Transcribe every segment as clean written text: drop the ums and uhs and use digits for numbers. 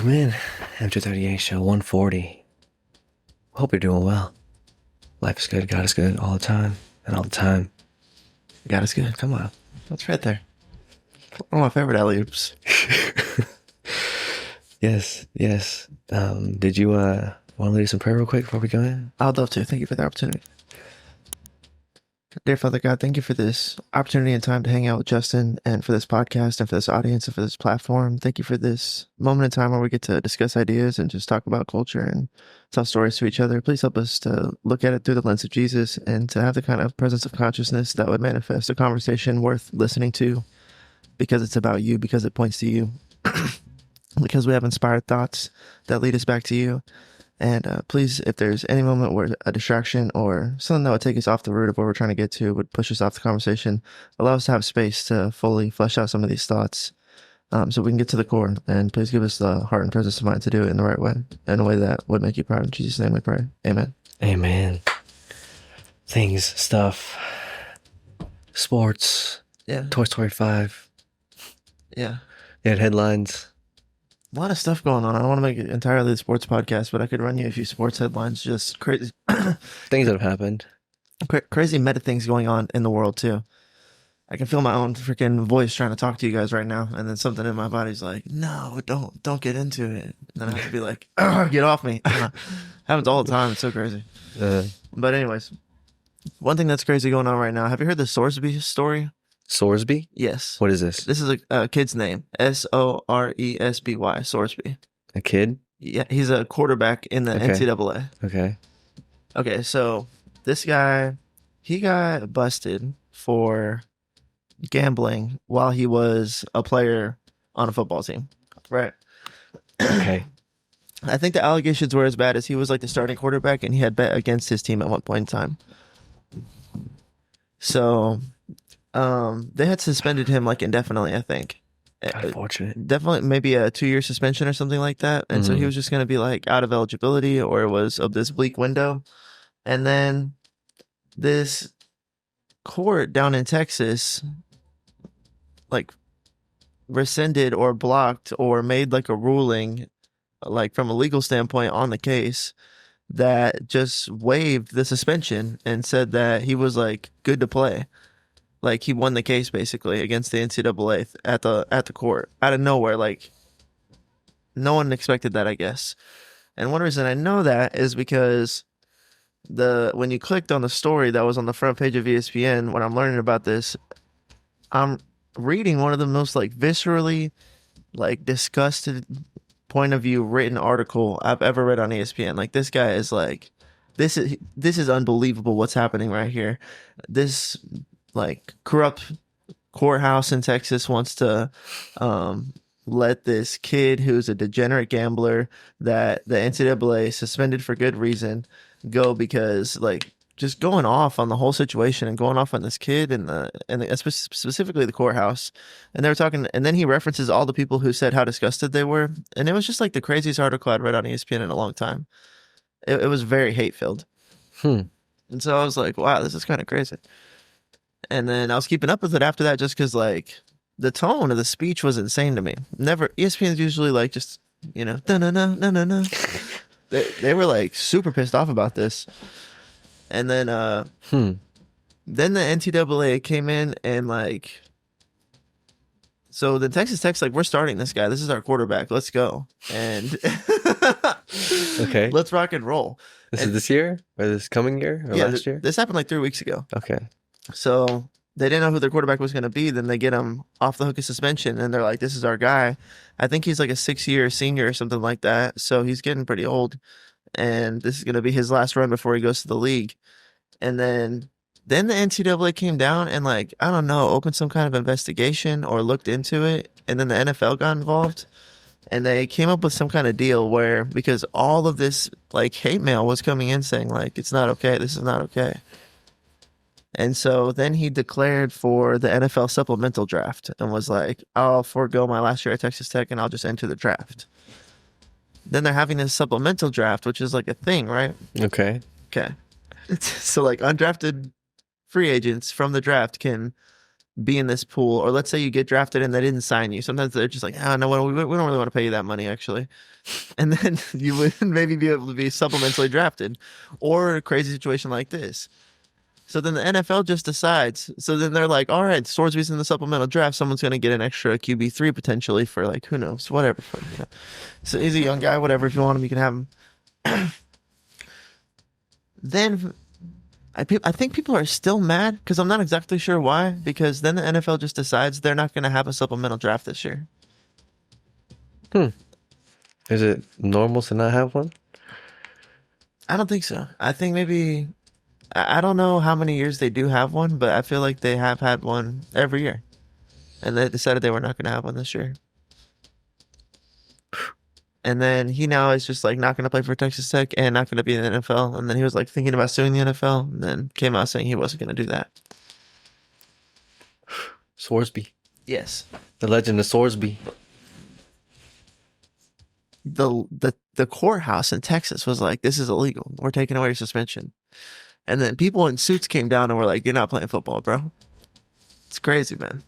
Welcome in. MJ38 Show 140. Hope you're doing well. Life is good. God is good all the time. And all the time, God is good. Come on. That's right there. One of my favorite alley-oops. Yes. Did you want to lead some prayer real quick before we go in? I would love to. Thank you for the opportunity. Dear Father God, thank you for this opportunity and time to hang out with Justin, and for this podcast, and for this audience, and for this platform. Thank you for this moment in time where we get to discuss ideas and just talk about culture and tell stories to each other. Please help us to look at it through the lens of Jesus and to have the kind of presence of consciousness that would manifest a conversation worth listening to, because it's about you, because it points to you, because we have inspired thoughts that lead us back to you. And please, if there's any moment where a distraction or something that would take us off the route of where we're trying to get to would push us off the conversation, allow us to have space to fully flesh out some of these thoughts, so we can get to the core. And please give us the heart and presence of mind to do it in the right way, in a way that would make you proud. In Jesus' name we pray. Amen. Amen. Things, stuff, sports, Yeah. Toy Story 5. Yeah. You had headlines. A lot of stuff going on. I don't want to make it entirely a sports podcast, but I could run you a few sports headlines. Just crazy, Things that have happened. crazy meta things going on in the world too. I can feel my own freaking voice trying to talk to you guys right now, and then something in my body's like, "No, don't get into it." And then I have to be like, "Get off me!" Happens all the time. It's so crazy. But anyways, one thing that's crazy going on right now. Have you heard the Sorsby story? Sorsby? Yes. What is this? This is a kid's name. Soresby. Sorsby. A kid? Yeah, he's a quarterback in the Okay. NCAA. Okay. Okay, so this guy, he got busted for gambling while he was a player on a football team. Right. Okay. I think the allegations were as bad as he was like the starting quarterback and he had bet against his team at one point in time. So, they had suspended him like indefinitely, I think. Unfortunate. Definitely maybe a 2-year suspension or something like that. And so he was just going to be like out of eligibility, or it was of this bleak window. And then this court down in Texas like rescinded or blocked or made like a ruling, like from a legal standpoint on the case, that just waived the suspension and said that he was like good to play. Like he won the case basically against the NCAA at the court out of nowhere. Like no one expected that, I guess. And one reason I know that is because when you clicked on the story that was on the front page of ESPN, when I'm learning about this, I'm reading one of the most like viscerally like disgusted point of view written article I've ever read on ESPN. Like this guy is like, this is unbelievable what's happening right here. This like corrupt courthouse in Texas wants to let this kid who's a degenerate gambler that the NCAA suspended for good reason go, because like just going off on the whole situation and going off on this kid and specifically the courthouse. And they were talking, and then he references all the people who said how disgusted they were, and it was just like the craziest article I'd read on ESPN in a long time. It was very hate filled. And so I was like, wow, this is kind of crazy. And then I was keeping up with it after that, just because like the tone of the speech was insane to me. Never, ESPN is usually like just, you know, no. They were like super pissed off about this. And then then the NCAA came in and like, so the Texas Tech's like, we're starting this guy. This is our quarterback. Let's go. And Okay. let's rock and roll. This is this year or this coming year or last year? This happened like 3 weeks ago. Okay. So they didn't know who their quarterback was going to be. Then they get him off the hook of suspension, and they're like, this is our guy. I think he's like a 6-year senior or something like that. So he's getting pretty old, and this is going to be his last run before he goes to the league. And then the NCAA came down and like, I don't know, opened some kind of investigation or looked into it. And then the NFL got involved, and they came up with some kind of deal where, because all of this like hate mail was coming in saying like, it's not okay. This is not okay. And so then he declared for the NFL supplemental draft and was like, I'll forego my last year at Texas Tech and I'll just enter the draft. Then they're having this supplemental draft, which is like a thing, right? Okay. So like undrafted free agents from the draft can be in this pool, or let's say you get drafted and they didn't sign you. Sometimes they're just like, no, we don't really want to pay you that money, actually. And then you would maybe be able to be supplementally drafted, or a crazy situation like this. So then the NFL just decides. So then they're like, all right, Swordsby's in the supplemental draft. Someone's going to get an extra QB3 potentially for like, who knows, whatever. So he's a young guy, whatever. If you want him, you can have him. Then I think people are still mad because I'm not exactly sure why. Because then the NFL just decides they're not going to have a supplemental draft this year. Is it normal to not have one? I don't think so. I think maybe I don't know how many years they do have one, but I feel like they have had one every year, and they decided they were not going to have one this year. And then he now is just like not going to play for Texas Tech and not going to be in the NFL. And then he was like thinking about suing the NFL, and then came out saying he wasn't going to do that. Swordsby. Yes. The legend of Swordsby. The courthouse in Texas was like, this is illegal. We're taking away your suspension. And then people in suits came down and were like, you're not playing football, bro. It's crazy, man.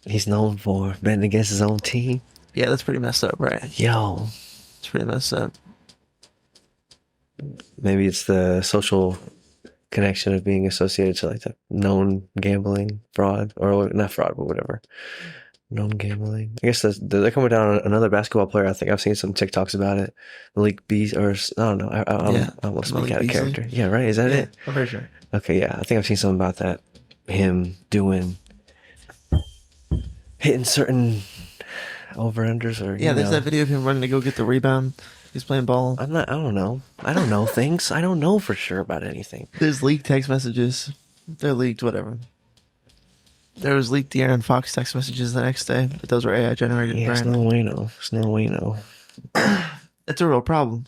He's known for betting against his own team. Yeah, that's pretty messed up, right? Yo. It's pretty messed up. Maybe it's the social connection of being associated to like the known gambling fraud, or not fraud, but whatever. Known gambling. I guess they're coming down on another basketball player. I think I've seen some TikToks about it. Malik Beasley, or I don't know. I want to speak out of character. Yeah, right. Is that it? I'm very sure. Okay, yeah. I think I've seen something about that. Him hitting certain over-unders, or yeah, there's that video of him running to go get the rebound. He's playing ball. I don't know. I don't know things. I don't know for sure about anything. There's leaked text messages. They're leaked, whatever. There was leaked De'Aaron Fox text messages the next day, but those were AI generated. Yeah, it's no way no. It's no way no. It's a real problem.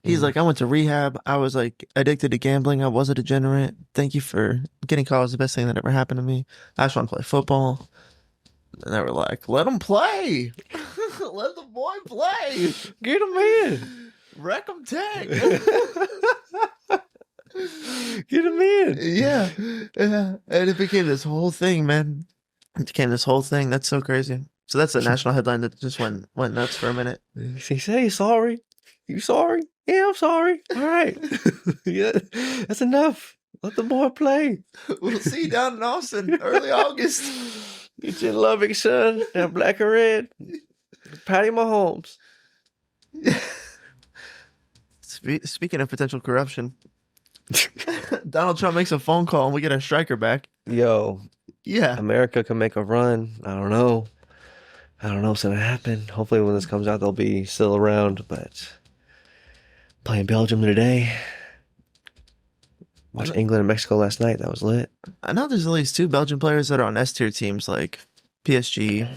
He's like, I went to rehab. I was like addicted to gambling. I was a degenerate. Thank you for getting caught. It was the best thing that ever happened to me. I just want to play football. And they were like, let him play. Let the boy play. Get him in. Wreck him tag. Get him in. Yeah. And it became this whole thing, man. It became this whole thing. That's so crazy. So that's a national headline that just went nuts for a minute. He said he's sorry. You sorry? Yeah, I'm sorry. All right. Yeah, that's enough. Let the boy play. We'll see you down in Austin early August. Get your loving son, that black or red. Patty Mahomes. Speaking of potential corruption, Donald Trump makes a phone call and we get our striker back. Yo. Yeah. America can make a run. I don't know what's going to happen. Hopefully when this comes out, they'll be still around, but playing Belgium today. Watched England and Mexico last night. That was lit. I know there's at least 2 Belgian players that are on S-tier teams like PSG.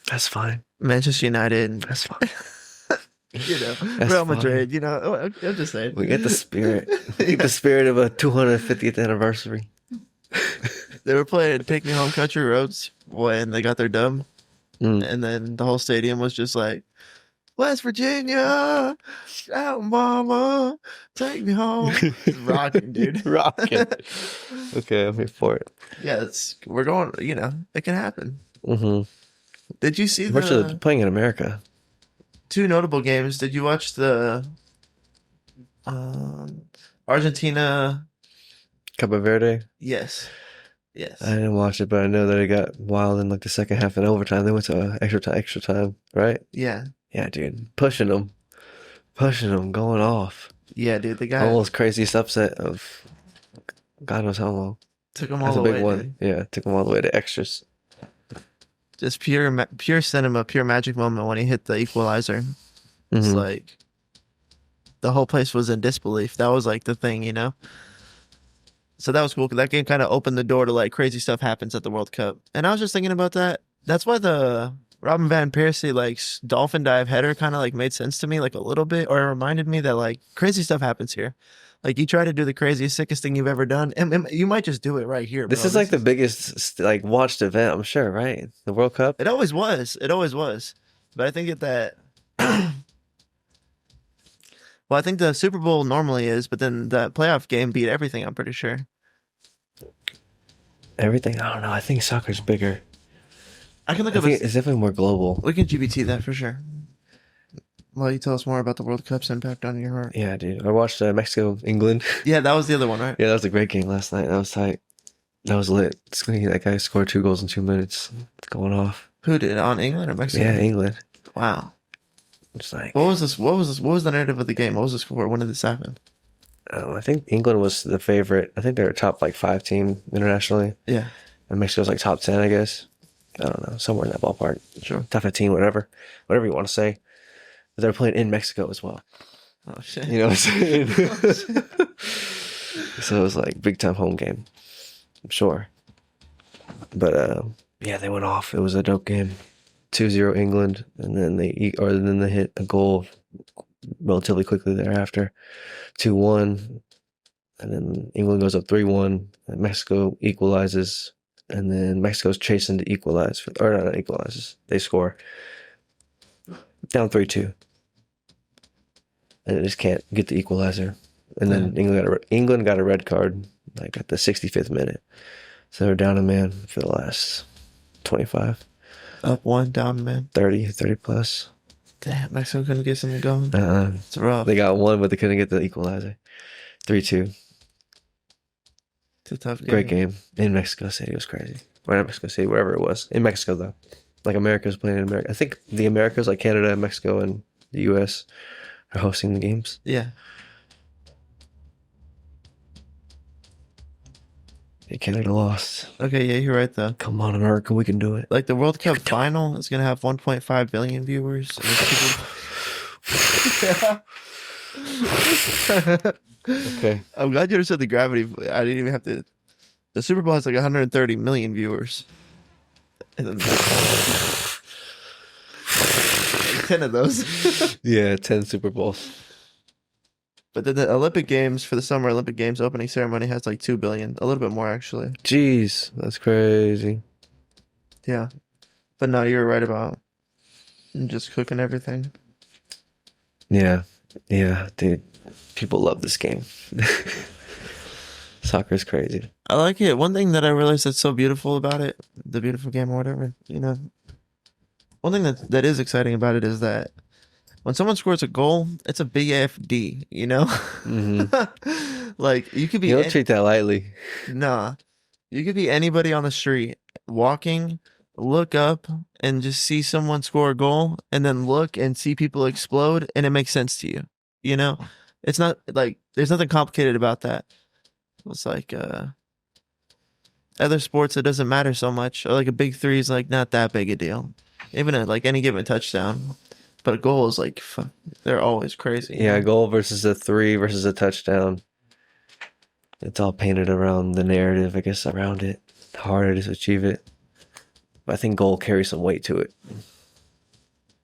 That's fine. Manchester United. That's fine. That's Real Madrid. Fine. I'm just saying. We get the spirit. We get the spirit of a 250th anniversary. They were playing Take Me Home Country Roads when they got their dub. And then the whole stadium was just like, West Virginia, out mama, take me home. It's rocking, dude. Rocking. Okay, I'm here for it. Yeah, we're going, it can happen. Mm-hmm. Did you see they're playing in America? 2 notable games. Did you watch the Argentina? Cabo Verde? Yes. I didn't watch it, but I know that it got wild in like the second half and overtime. They went to extra time, right? Yeah. Yeah, dude. Pushing them, going off. Yeah, dude. The guy almost craziest upset of God knows how long. Took them all the way. That's a big one. Dude. Yeah, took them all the way to extras. Just pure cinema, pure magic moment when he hit the equalizer. It's like the whole place was in disbelief. That was like the thing, So that was cool because that game kind of opened the door to like crazy stuff happens at the World Cup. And I was just thinking about that. That's why the Robin Van Persie like dolphin dive header kind of like made sense to me like a little bit, or it reminded me that like crazy stuff happens here. Like you try to do the craziest, sickest thing you've ever done, and you might just do it right here. This is like the biggest like watched event, I'm sure, right? The World Cup. It always was. But I think that Well, I think the Super Bowl normally is, but then that playoff game beat everything, I'm pretty sure. Everything. I don't know. I think soccer's bigger. I can look I up a. think it's definitely more global. We can GBT that for sure. Well, you tell us more about the World Cup's impact on your heart. Yeah, dude. I watched Mexico, England. Yeah, that was the other one, right? Yeah, that was a great game last night. That was tight. That was lit. That guy scored 2 goals in 2 minutes. It's going off. Who did, on England or Mexico? Yeah, England. Wow. It's like, What was this? What was this? What was the narrative of the game? What was the score? When did this happen? I think England was the favorite. I think they're a top like 5 team internationally, Yeah, and Mexico's like top 10, I guess. I don't know, somewhere in that ballpark. sure. Top 15, whatever you want to say. But they're playing in Mexico as well. Oh shit. You know what I'm saying? So it was like big time home game, I'm sure. But yeah, they went off. It was a dope game. 2-0 England, and then they hit a goal relatively quickly thereafter. 2-1, and then England goes up 3-1, and Mexico equalizes, and then Mexico's chasing to equalize, or not equalizes. They score down 3-2, and they just can't get the equalizer. And then England got a red card like at the 65th minute, so they're down a man for the last 25. Up one, down man. 30 plus. Damn, Mexico couldn't get something going. It's rough. They got one, but they couldn't get the equalizer. 3-2. It's a tough game. Great game in Mexico City. It was crazy. Or not Mexico City, wherever it was. In Mexico, though. Like America's playing in America. I think the Americas, like Canada, Mexico, and the U.S. are hosting the games. Yeah. Yeah, Canada lost. Okay, yeah, you're right though. Come on, America, we can do it. Like the World Cup final is gonna have 1.5 billion viewers. Okay. I'm glad you understood the gravity. I didn't even have to. The Super Bowl has like 130 million viewers. And then, like 10 of those. Yeah, 10 Super Bowls. But then the Olympic Games, for the Summer Olympic Games opening ceremony, has like 2 billion. A little bit more, actually. Jeez, that's crazy. Yeah. But no, you're right about just cooking everything. Yeah, dude. People love this game. Soccer's crazy. I like it. One thing that I realized that's so beautiful about it, the beautiful game or whatever, one thing that is exciting about it is that when someone scores a goal, it's a big FD, Mm-hmm. Like you could be You don't treat that lightly. nah. You could be anybody on the street walking, look up and just see someone score a goal and then look and see people explode and it makes sense to you. It's not like there's nothing complicated about that. It's like other sports it doesn't matter so much. Or like a big three is like not that big a deal. Even at like any given touchdown. But a goal is like they're always crazy. Yeah, a goal versus a 3 versus a touchdown. It's all painted around the narrative, I guess, around it. How hard it is to achieve it. But I think goal carries some weight to it.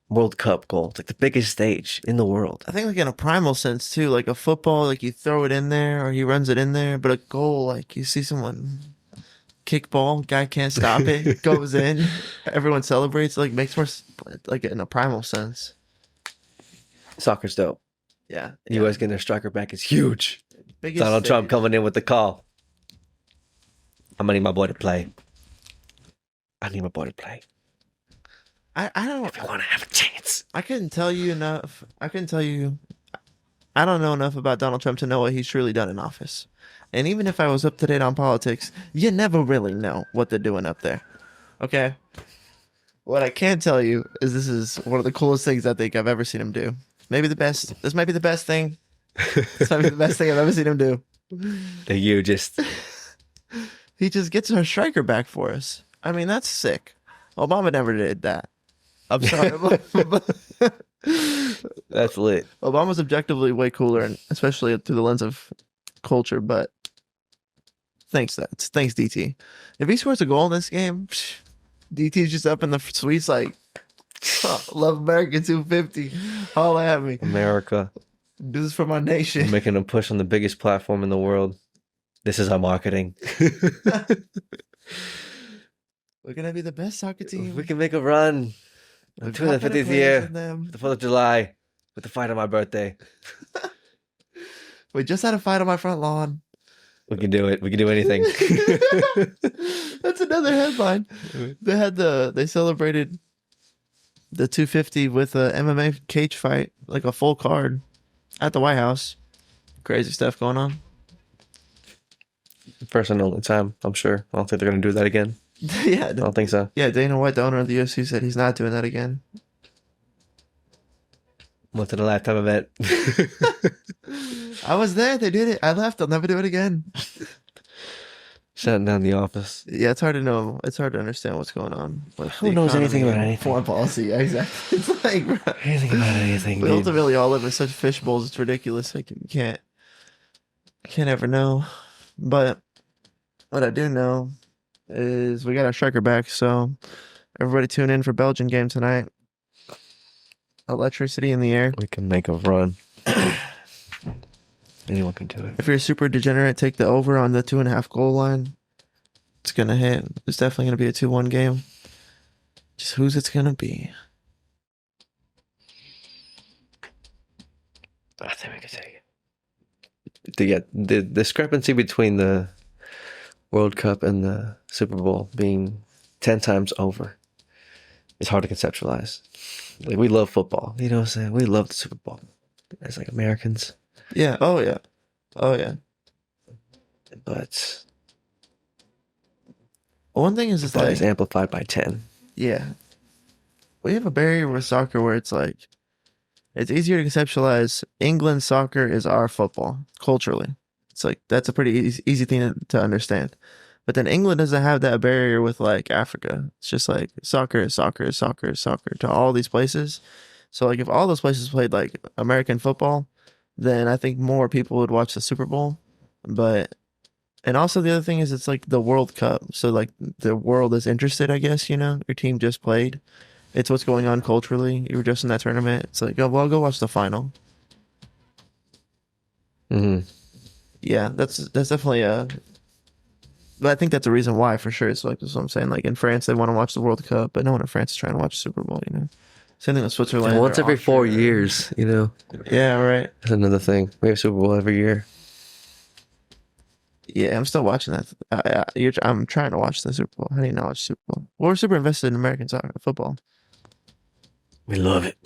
World Cup goal. It's like the biggest stage in the world. I think like in a primal sense too, like a football, like you throw it in there or he runs it in there, but a goal, like you see someone kick ball, guy can't stop it, it goes in, everyone celebrates, like makes more like in a primal sense. Soccer's dope. Yeah. The U.S. getting their striker back is huge. Biggest Donald Trump stage. coming in with the call. I'm gonna need my boy to play. I need my boy to play. I don't If you want to have a chance. I couldn't tell you enough. I don't know enough about Donald Trump to know what he's truly done in office. And even if I was up to date on politics, you never really know what they're doing up there. Okay? What I can tell you is this is one of the coolest things I think I've ever seen him do. Maybe the best. This might be the best thing. This might be the best thing I've ever seen him do. You just He just gets our striker back for us. I mean, that's sick. Obama never did that. I'm sorry. that's lit. Obama's objectively way cooler, and especially through the lens of culture. But thanks, DT. If he scores a goal in this game, DT's just up in the suites like, love America 250. Holla at me. America. Do this for my nation. Making a push on the biggest platform in the world. This is our marketing. We're gonna be the best soccer team. We can make a run. I'm The 250th year. The 4th of July. with the fight on my birthday. We just had a fight on my front lawn. We can do it. We can do anything. That's another headline. They celebrated the 250 with a MMA cage fight, like a full card at the White House. Crazy stuff going on. First and only time, I'm sure. I don't think they're going to do that again. Yeah. I don't think so. Yeah, Dana White, the owner of the UFC, said he's not doing that again. Once in a lifetime event. I was there. They did it. I left. I'll never do it again. Shutting down the office. Yeah, it's hard to know. It's hard to understand what's going on. Who knows anything about anything? Foreign policy. Yeah, exactly. It's like, bro, Anything about anything, we dude. ultimately all live in such fish bowls. It's ridiculous. Like, you can't ever know. But what I do know is we got our striker back. So everybody tune in for Belgian game tonight. Electricity in the air. We can make a run. Anyone can do it. If you're a super degenerate, take the over on the 2.5 goal line. It's gonna hit. It's definitely gonna be a 2-1 game. Just whose it's gonna be. I think we can take it. The discrepancy between the World Cup and the Super Bowl being 10 times over is hard to conceptualize. Like, we love football. You know what I'm saying? We love the Super Bowl as like Americans. Yeah. Oh yeah. Oh yeah. But One thing is, it's that like, is amplified by 10. yeah, we have a barrier with soccer where it's like, it's easier to conceptualize. England soccer is our football culturally. It's like, that's a pretty easy thing to understand. But then England doesn't have that barrier with like Africa. It's just like soccer is soccer is soccer is soccer to all these places. So like if all those places played like American football, then I think more people would watch the Super Bowl. But and also the other thing is, it's like the World Cup. So like the world is interested, I guess, you know. Your team just played. It's what's going on culturally. You were just in that tournament. It's like, oh well, go watch the final. Mm-hmm. Yeah, that's definitely a. But I think that's a reason why, for sure. It's like, that's what I'm saying. Like in France, they want to watch the World Cup, but no one in France is trying to watch the Super Bowl. You know, same thing with Switzerland. Once or every 4 Austria. years, you know. Yeah, right. That's another thing. We have Super Bowl every year. Yeah, I'm still watching that. I'm trying to watch the Super Bowl. I didn't know watch Super Bowl. Well, we're super invested in American soccer, football. We love it.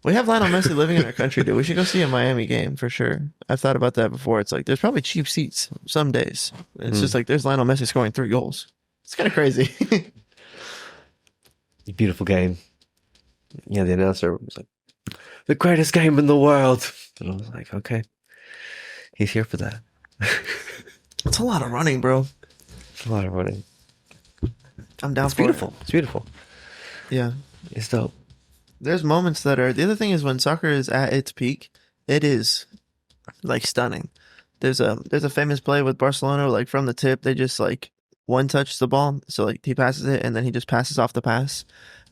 We have Lionel Messi living in our country, dude. We should go see a Miami game for sure. I've thought about that before. It's like, there's probably cheap seats some days. It's just like, there's Lionel Messi scoring 3 goals. It's kind of crazy. Beautiful game. Yeah, the announcer was like, the greatest game in the world. And I was like, okay, he's here for that. It's a lot of running, bro. It's a lot of running. I'm down It's for beautiful. it. It's beautiful. Yeah. It's dope. There's moments that are, the other thing is, when soccer is at its peak, it is like stunning. There's a famous play with Barcelona, like from the tip, they just like one touch the ball. So like he passes it and then he just passes off the pass,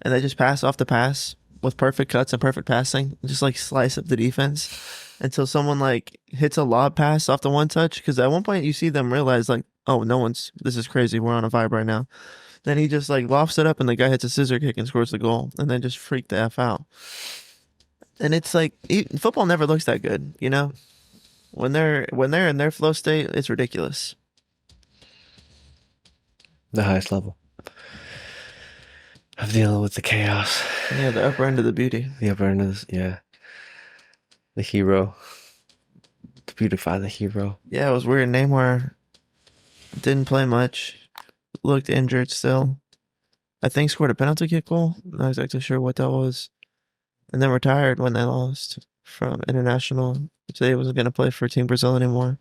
and they just pass off the pass with perfect cuts and perfect passing, and just like slice up the defense until someone like hits a lob pass off the one touch. Because at one point you see them realize like, oh, this is crazy. We're on a vibe right now. Then he just like lofts it up and the guy hits a scissor kick and scores the goal, and then just freak the F out. And it's like, football never looks that good, you know? When they're in their flow state, it's ridiculous. The highest level of dealing with the chaos. Yeah, the upper end of the beauty. The upper end of this, yeah. The hero. To beautify the hero. Yeah, it was weird. Neymar didn't play much. Looked injured still. I think scored a penalty kick goal. Not exactly sure what that was. And then retired when they lost from international. Today he wasn't going to play for Team Brazil anymore.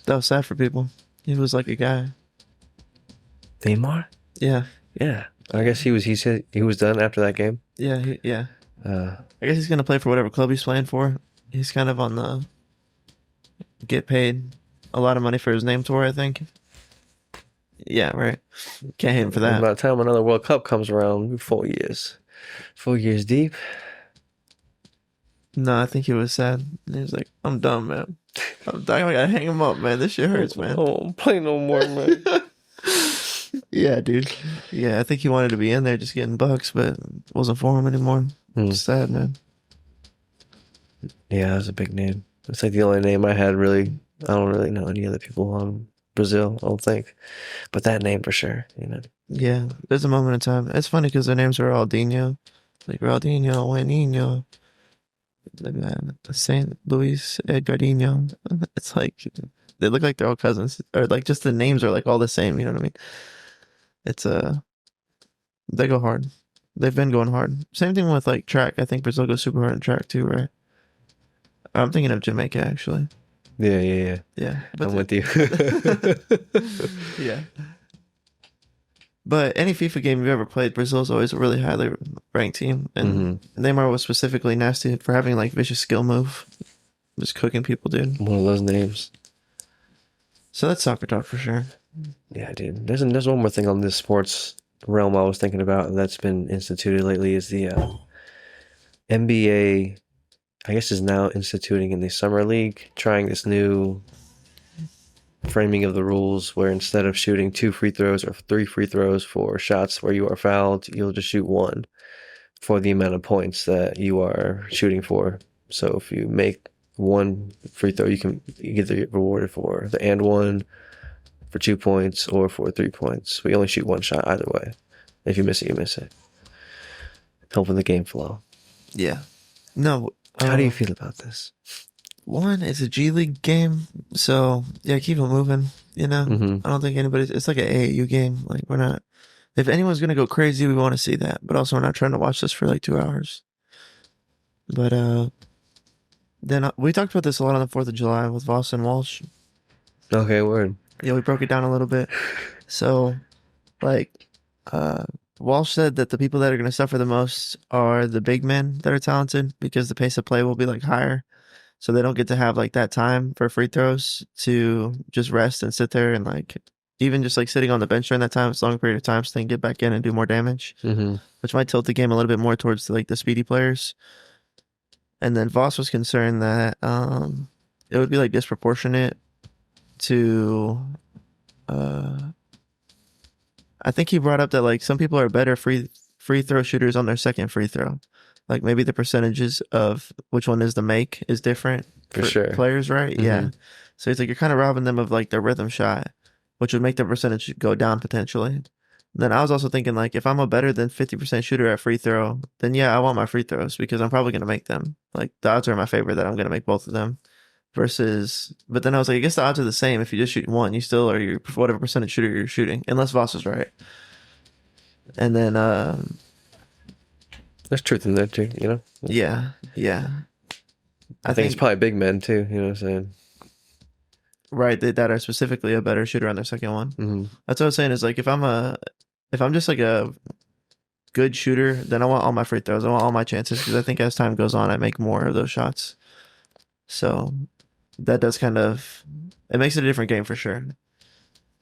That was sad for people. He was like a guy. Neymar? Yeah. Yeah. I guess he said he was done after that game. Yeah. Yeah. I guess he's going to play for whatever club he's playing for. He's kind of on the get paid a lot of money for his name tour, I think. Yeah, right. Can't hate him for that. By the time another World Cup comes around, 4 years. 4 years deep. No, I think he was sad. He was like, I'm done, man. I'm done. I gotta hang him up, man. This shit hurts, man. Oh, play no more, man. Yeah, dude. Yeah, I think he wanted to be in there just getting bucks, but it wasn't for him anymore. Hmm. Sad, man. Yeah, that's a big name. It's like the only name I had really. I don't really know any other people on Brazil, I don't think. But that name for sure, you know. Yeah, there's a moment in time. It's funny because their names are all Dino, like Ronaldinho, Juaninho, like that. Saint Luis Edgardinho. It's like they look like they're all cousins, or like just the names are like all the same. You know what I mean? It's they go hard. They've been going hard. Same thing with like track. I think Brazil goes super hard in track too, right? I'm thinking of Jamaica actually. Yeah, yeah, yeah. Yeah, but I'm with you. yeah. But any FIFA game you've ever played, Brazil's always a really highly ranked team, and Neymar was specifically nasty for having like vicious skill move, just cooking people, dude. One of those names. So that's soccer talk for sure. Yeah, dude. There's one more thing on this sports realm I was thinking about that's been instituted lately is the NBA. I guess is now instituting in the summer league, trying this new framing of the rules where instead of shooting 2 free throws or 3 free throws for shots where you are fouled, you'll just shoot 1 for the amount of points that you are shooting for. So if you make 1 free throw, you get rewarded for the and 1 for 2 points or for 3 points. We only shoot 1 shot either way. If you miss it, you miss it. Helping the game flow. Yeah. No. How do you feel about this? One, it's a G League game, so yeah, keep it moving. You know, I don't think anybody's. It's like an AAU game. Like we're not. If anyone's gonna go crazy, we want to see that. But also, we're not trying to watch this for like 2 hours. But then we talked about this a lot on the 4th of July with Voss and Walsh. Okay, word. Yeah, we broke it down a little bit. So, like, Walsh said that the people that are going to suffer the most are the big men that are talented because the pace of play will be like higher. So they don't get to have like that time for free throws to just rest and sit there and like even just like sitting on the bench during that time, it's a long period of time, so they can get back in and do more damage, which might tilt the game a little bit more towards like the speedy players. And then Voss was concerned that it would be like disproportionate to I think he brought up that like some people are better free throw shooters on their second free throw. Like maybe the percentages of which one is the make is different for sure. Players, right? Yeah. So it's like you're kind of robbing them of like their rhythm shot, which would make the percentage go down potentially. Then I was also thinking like if I'm a better than 50% shooter at free throw, then yeah, I want my free throws because I'm probably gonna make them. Like the odds are in my favor that I'm gonna make both of them. Versus, but then I was like, I guess the odds are the same. If you just shoot 1, you still are your whatever percentage shooter you're shooting, unless Voss is right. And then there's truth in that too, you know? Yeah. I think it's probably big men too, you know what I'm saying? Right, that are specifically a better shooter on their second one. That's what I was saying is like if I'm just like a good shooter, then I want all my free throws. I want all my chances because I think as time goes on, I make more of those shots. So that does kind of, it makes it a different game for sure.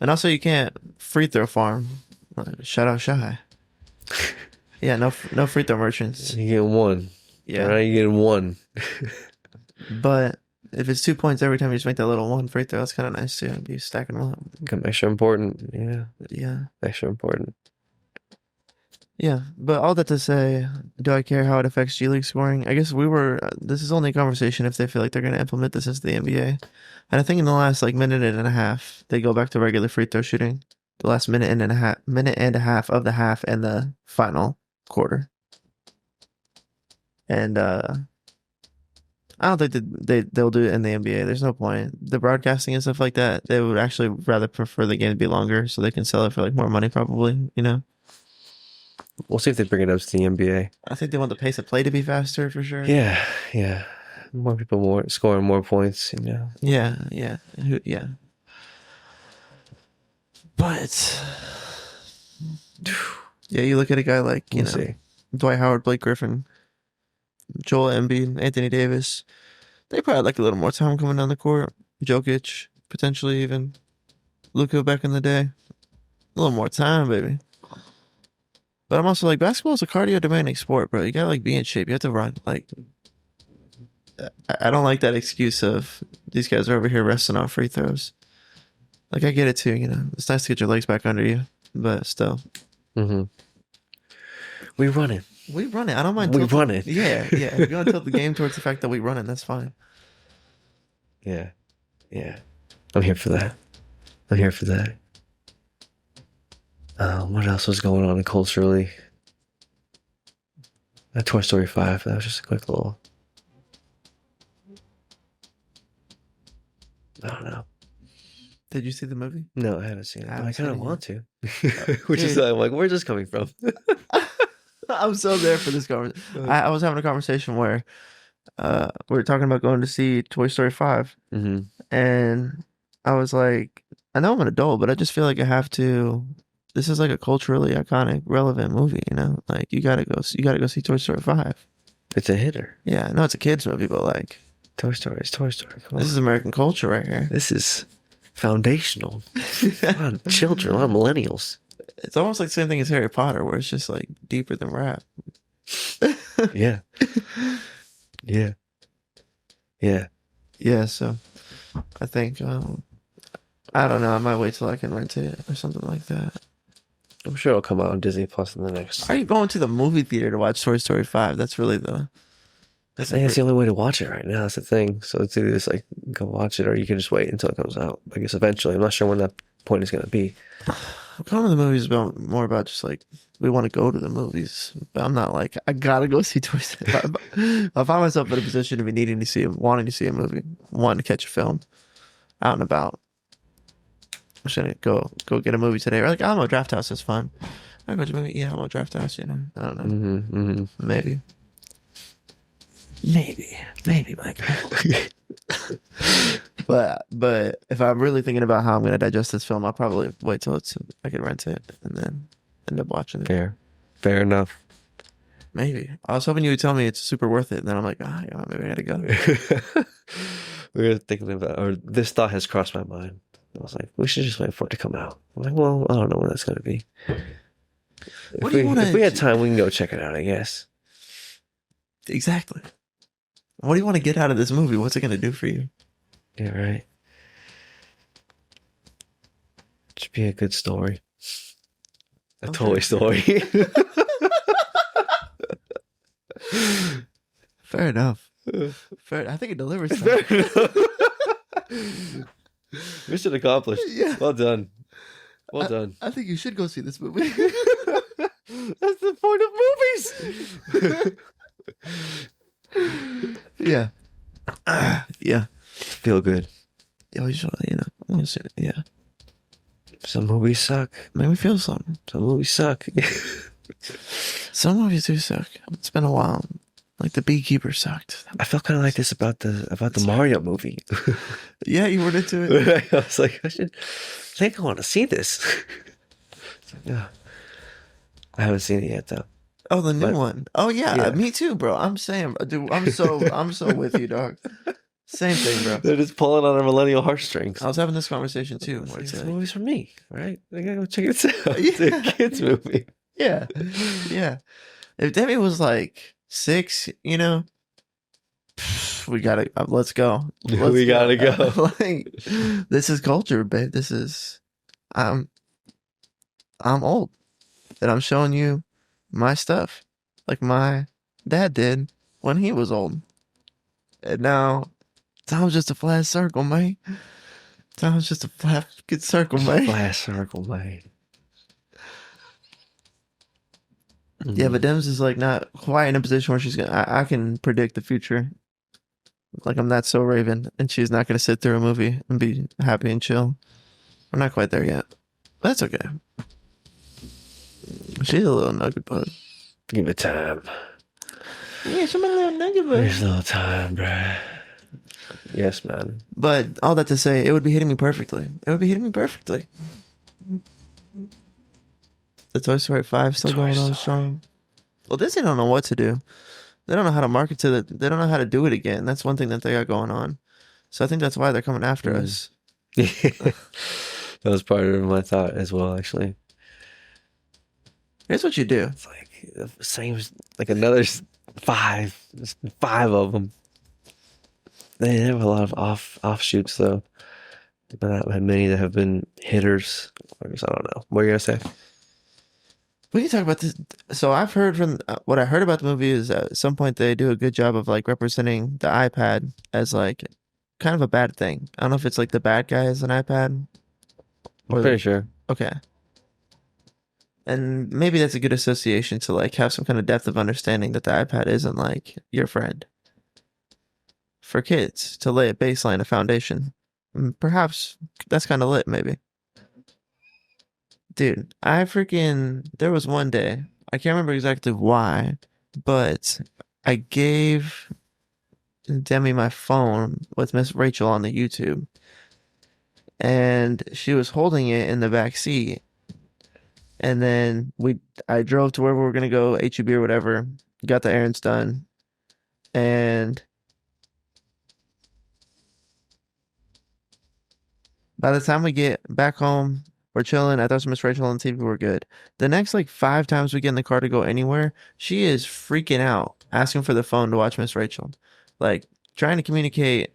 And also you can't free throw farm. Shout out Shy. Yeah, no free throw merchants. You get 1. Yeah. Right, you get 1. But if it's 2 points every time you just make that little 1 free throw, that's kind of nice too. Be stacking them up. Extra important. Yeah. Yeah. Extra important. Yeah, but all that to say, do I care how it affects G League scoring? I guess this is only a conversation if they feel like they're going to implement this into the NBA. And I think in the last like minute and a half, they go back to regular free throw shooting. The last minute and a half of the half and the final quarter. And I don't think that they'll do it in the NBA. There's no point. The broadcasting and stuff like that, they would actually rather prefer the game to be longer so they can sell it for like more money probably, you know? We'll see if they bring it up to the NBA. I think they want the pace of play to be faster for sure. Yeah. More people scoring more points, you know. Yeah. But yeah, you look at a guy like, you know, Dwight Howard, Blake Griffin, Joel Embiid, Anthony Davis. They probably like a little more time coming down the court. Jokic, potentially even. Luka back in the day. A little more time, baby. But I'm also like, basketball is a cardio demanding sport, bro. You gotta like be in shape. You have to run. Like, I don't like that excuse of these guys are over here resting on free throws. Like, I get it too, you know. It's nice to get your legs back under you, but still. Well, We run it. We run it. I don't mind. We run it. Yeah. If you want to tilt the game towards the fact that we run it, that's fine. Yeah. I'm here for that. What else was going on culturally? Toy Story 5. That was just a quick little. I don't know. Did you see the movie? No, I haven't seen it. I kind of want to. Dude. Which is I'm like, where's this coming from? I'm so there for this conversation. I was having a conversation where we were talking about going to see Toy Story 5. Mm-hmm. And I was like, I know I'm an adult, but I just feel like I have to. This is like a culturally iconic, relevant movie, you know? Like, you gotta go see Toy Story 5. It's a hitter. Yeah, I know it's a kid's movie, but like, Toy Story is Toy Story. Come on. this is American culture right here. This is foundational. A lot of children, a lot of millennials. It's almost like the same thing as Harry Potter, where it's just like deeper than rap. Yeah. Yeah, so I think, I don't know, I might wait till I can rent it or something like that. I'm sure it'll come out on Disney Plus in the next. Are you going to the movie theater to watch Toy Story 5? That's really I think it's the only way to watch it right now. That's the thing. So it's either just like go watch it, or you can just wait until it comes out. I guess eventually. I'm not sure when that point is going to be. Going to the movies is more about just like we want to go to the movies, but I'm not like I gotta go see Toy Story. I find myself in a position of wanting to see a movie, wanting to catch a film, out and about. I'm just gonna go get a movie today. Or like, Alamo Draft House is fun. I go to a movie. Yeah, Alamo Draft House. You know, I don't know. Maybe, Mike. But if I'm really thinking about how I'm gonna digest this film, I'll probably wait till I can rent it and then end up watching it. Fair enough. Maybe. I was hoping you would tell me it's super worth it, and then I'm like, yeah, maybe I gotta go. We were thinking about, or this thought has crossed my mind. I was like, we should just wait for it to come out. I'm like, well, I don't know when that's going to be. If we had time, we can go check it out, I guess. Exactly. What do you want to get out of this movie? What's it going to do for you? Yeah, right. It should be a good story. A Toy Story. Fair enough. I think it delivers. Fair enough. Mission accomplished. Yeah. Well done. I think you should go see this movie. That's the point of movies. Yeah. Yeah. Feel good. Yeah, you should, yeah. Some movies suck. Make me feel something. Some movies suck. Some movies do suck. It's been a while. Like The Beekeeper sucked. I felt kind of like this about the Mario movie. Yeah, you were into it. I was like, I think I want to see this. Yeah, I haven't seen it yet though. Oh, the new one. Oh yeah, me too, bro. I'm saying, dude, I'm so with you, dog. Same thing, bro. They're just pulling on our millennial heartstrings. I was having this conversation too. Where This movie's for me, right? I gotta go check it out. Yeah. It's a kids movie. Yeah. If Demi was like 6, you know, we gotta let's go. We gotta go. Like, this is culture, babe. This is I'm old, and I'm showing you my stuff, like my dad did when he was old, and now time's just a flat circle, mate. Time's just a flat good circle, mate. Flat circle, mate. Yeah, but Dems is like not quite in a position where she's gonna. I can predict the future. Like, I'm not so Raven, and she's not gonna sit through a movie and be happy and chill. We're not quite there yet. But that's okay. She's a little nugget bug. Give it time. Yeah, she's a little nugget bug. There's a little time, bruh. Yes, man. But all that to say, it would be hitting me perfectly. The Toy Story 5 still going on strong. Well, Disney don't know what to do. They don't know how to market to it. They don't know how to do it again. That's one thing that they got going on. So I think that's why they're coming after us. That was part of my thought as well, actually. Here's what you do. It's like the same, like another 5 of them. They have a lot of offshoots though, but not many that have been hitters. I guess I don't know. What are you gonna say? We can talk about this. So I've heard from what I heard about the movie is at some point they do a good job of like representing the iPad as like kind of a bad thing. I don't know if it's like the bad guy has an iPad I'm or pretty sure. okay. And maybe that's a good association to like have some kind of depth of understanding that the iPad isn't like your friend. For kids to lay a baseline, a foundation. Perhaps that's kind of lit, maybe. Dude, there was one day, I can't remember exactly why, but I gave Demi my phone with Miss Rachel on the YouTube, and she was holding it in the back seat. And then I drove to where we were gonna go, HEB or whatever, got the errands done, and by the time we get back home, we're chilling. I thought Miss Rachel on TV, we're good. The next like 5 times we get in the car to go anywhere, she is freaking out, asking for the phone to watch Miss Rachel, like trying to communicate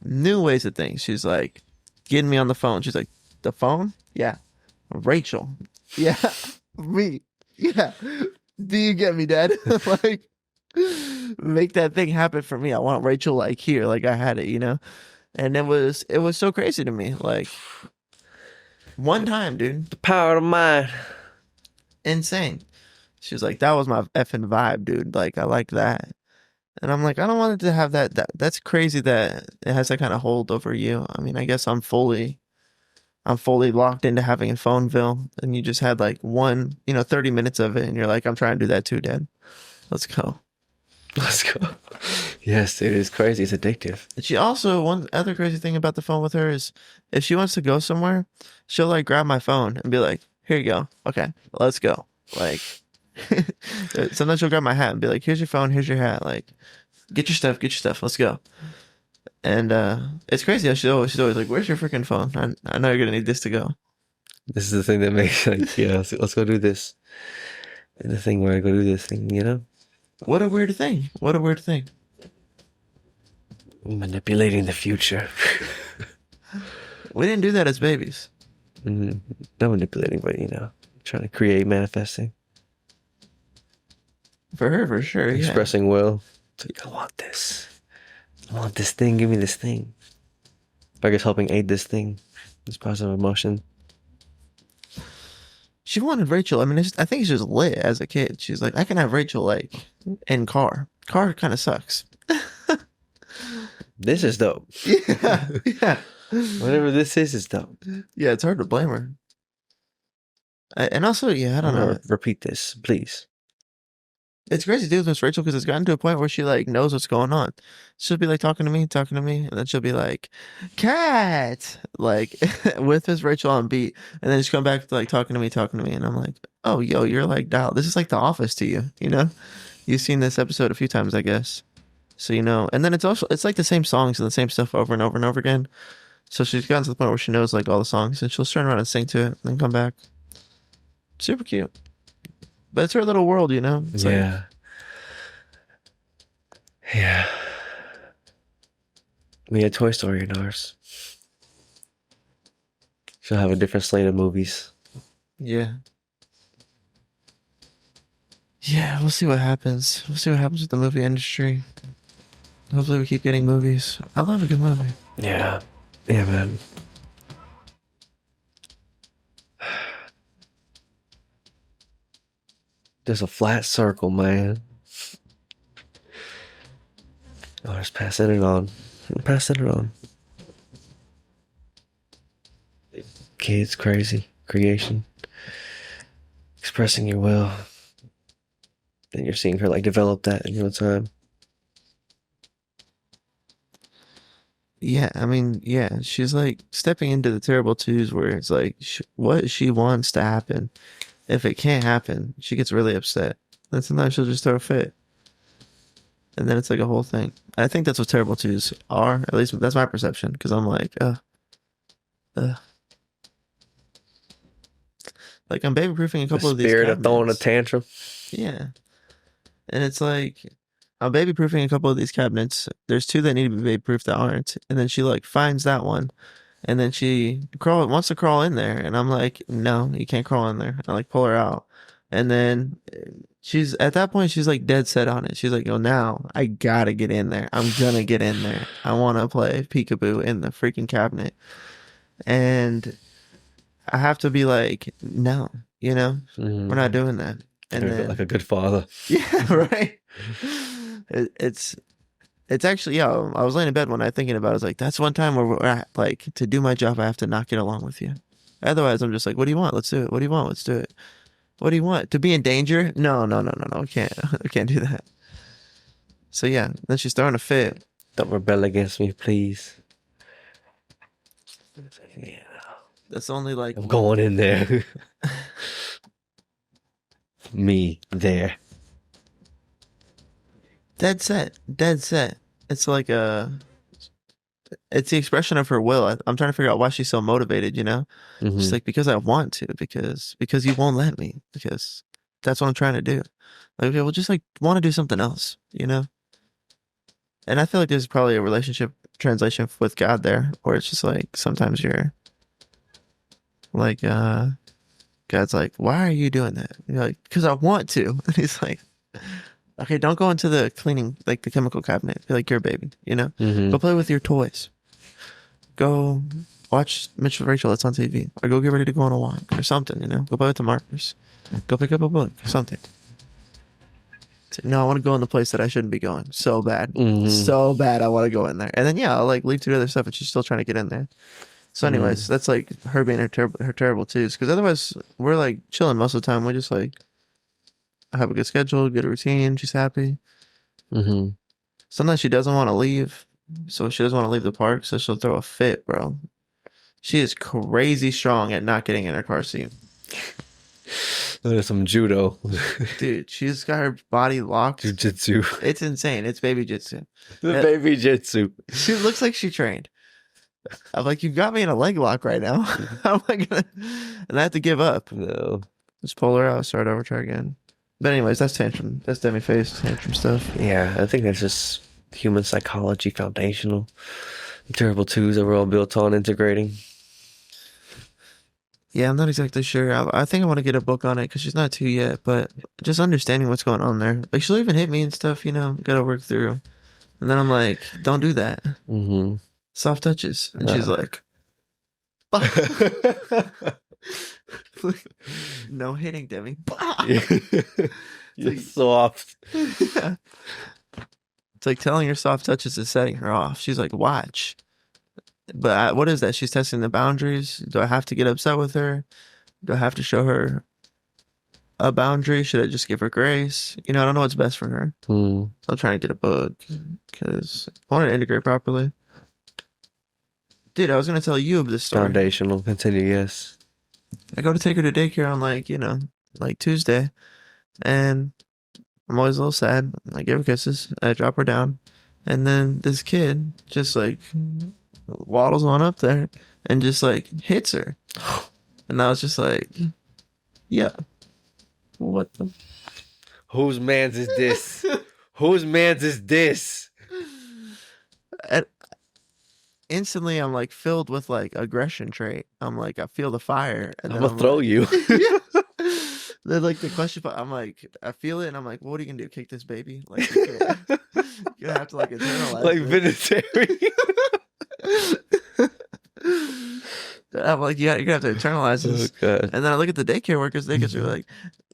new ways of things. She's like getting me on the phone. She's like, the phone? Yeah. Rachel. Yeah. Me. Yeah. Do you get me, Dad? Like, make that thing happen for me. I want Rachel like here, like I had it. And it was so crazy to me. Like one time, dude, The power of mind. insane. She was like, "That was my effing vibe, dude. Like I like that." And I'm like, I don't want it to have that's crazy that it has that kind of hold over you. I mean, I guess I'm fully locked into having a phoneville, and you just had like 30 minutes of it, and you're like, I'm trying to do that too, Dad. Let's go. Let's go. Yes, dude, it's crazy. It's addictive. She also, one other crazy thing about the phone with her is if she wants to go somewhere, she'll like grab my phone and be like, here you go. Okay, let's go. Like, sometimes she'll grab my hat and be like, here's your phone, here's your hat. Like, get your stuff, let's go. And it's crazy how she's always like, where's your freaking phone? I know you're gonna need this to go. This is the thing that makes like, yeah, let's go do this. And the thing where I go do this thing. What a weird thing. What a weird thing. Manipulating the future. We didn't do that as babies. Not manipulating, but trying to create, manifesting, For her, for sure. Yeah. expressing will. It's like, I want this. I want this thing. Give me this thing. I guess helping aid this thing, this positive emotion. She wanted Rachel. I mean, I think she's just lit as a kid. She's like, I can have Rachel like in car. Car kind of sucks. This is dope. Yeah, yeah, Whatever this is dope. yeah. It's hard to blame her. And also, yeah, I don't know. Repeat this, please. It's crazy to do with Miss Rachel because it's gotten to a point where she like knows what's going on. She'll be like talking to me, and then she'll be like, "Cat," like with Miss Rachel on beat, and then she's come back to like talking to me, and I'm like, "Oh, yo, you're like dialed. This is like The Office to you, you know? You've seen this episode a few times, I guess, so you know." And then it's like the same songs and the same stuff over and over and over again. So she's gotten to the point where she knows like all the songs, and she'll turn around and sing to it, and then come back. Super cute. But it's her little world, you know? It's like, Yeah. Yeah. We had Toy Story in ours. She'll have a different slate of movies. yeah. Yeah, we'll see what happens. We'll see what happens with the movie industry. Hopefully we keep getting movies. I love a good movie. Yeah. Yeah, man. There's a flat circle, man. Oh, just passing it on. Passing it on. Kids, crazy. Creation. Expressing your will. And you're seeing her like develop that in real time. Yeah, I mean, yeah, she's like stepping into the terrible twos where it's like what she wants to happen. If it can't happen, she gets really upset. Then sometimes she'll just throw a fit. And then it's like a whole thing. I think that's what terrible twos are. At least that's my perception. Because I'm like, like I'm baby proofing a couple of these Spirit of throwing a cabinets. tantrum. Yeah. And it's like I'm baby proofing a couple of these cabinets. There's two that need to be baby proof that aren't. And then she like finds that one. And then she wants to crawl in there. And I'm like, no, you can't crawl in there. I like pull her out. And then she's at that point, she's like dead set on it. She's like, "Oh, now I gotta get in there. I'm gonna get in there. I want to play peekaboo in the freaking cabinet." And I have to be like, "No, we're not doing that." And then, like a good father. yeah, right. It's actually, yeah. I was laying in bed one night thinking about it. I was like, that's one time where like, to do my job, I have to not get along with you. Otherwise, I'm just like, what do you want? Let's do it. What do you want? Let's do it. What do you want? To be in danger? No, no, no, no, no. I can't. I can't do that. So yeah, then she's throwing a fit. Don't rebel against me, please. Yeah. That's only like I'm going in there. Me there. dead set. Dead set. It's like it's the expression of her will. I'm trying to figure out why she's so motivated, Mhm. She's like, because I want to, because you won't let me, because that's what I'm trying to do. Like, okay, well, just like want to do something else, And I feel like there's probably a relationship translation with God there, where it's just like sometimes you're like, God's like, why are you doing that? And you're like, because I want to. And he's like, okay, don't go into the cleaning, like the chemical cabinet. Feel like you're a baby, Mhm. Go play with your toys. Go watch Mitchell Rachel that's on TV. Or go get ready to go on a walk or something, Go play with the markers. Go pick up a book or something. No, I want to go in the place that I shouldn't be going. So bad. Mhm. So bad I want to go in there. And then yeah, I'll like leave to do other stuff and she's still trying to get in there. So anyways, that's like her being her terrible twos. Because otherwise we're like chilling most of the time. We're just like have a good schedule, good routine. She's happy. Mm-hmm. Sometimes she doesn't want to leave. So she doesn't want to leave the park. So she'll throw a fit, bro. She is crazy strong at not getting in her car seat. There's some judo. Dude, she's got her body locked. Jiu-jitsu. It's insane. It's baby jitsu. The baby jitsu. She looks like she trained. I'm like, you've got me in a leg lock right now. How am I gonna? And I have to give up. No. Just pull her out, start over, try again. But anyways, that's tantrum. That's demi-face tantrum stuff. Yeah, I think that's just human psychology, foundational. Terrible twos that we're all built on integrating. Yeah, I'm not exactly sure. I think I want to get a book on it because she's not two yet, but just understanding what's going on there. Like, she'll even hit me and stuff, gotta work through. And then I'm like, don't do that. Mm-hmm. Soft touches. And she's like, no hitting, Demi. You're soft. Yeah. It's like telling her soft touches is setting her off. She's like, watch. But what is that? She's testing the boundaries. Do I have to get upset with her? Do I have to show her a boundary? Should I just give her grace? I don't know what's best for her. I'm trying to get a book because I want to integrate properly. Dude, I was going to tell you of this story. Foundational. Continue, yes. I go to take her to daycare on like Tuesday. And I'm always a little sad. I give her kisses. I drop her down. And then this kid just like waddles on up there and just like hits her. And I was just like, yeah. What the? Whose man's is this? Whose man's is this? And instantly, I'm like filled with like aggression trait. I'm like, I feel the fire. And I'm then gonna throw like, you. Then like the question, I'm like, I feel it, and I'm like, what are you gonna do? Kick this baby? Like, you're gonna have to like internalize. Like it. I'm like, yeah, you're gonna have to internalize this. Oh, God. And then I look at the daycare workers. They are like,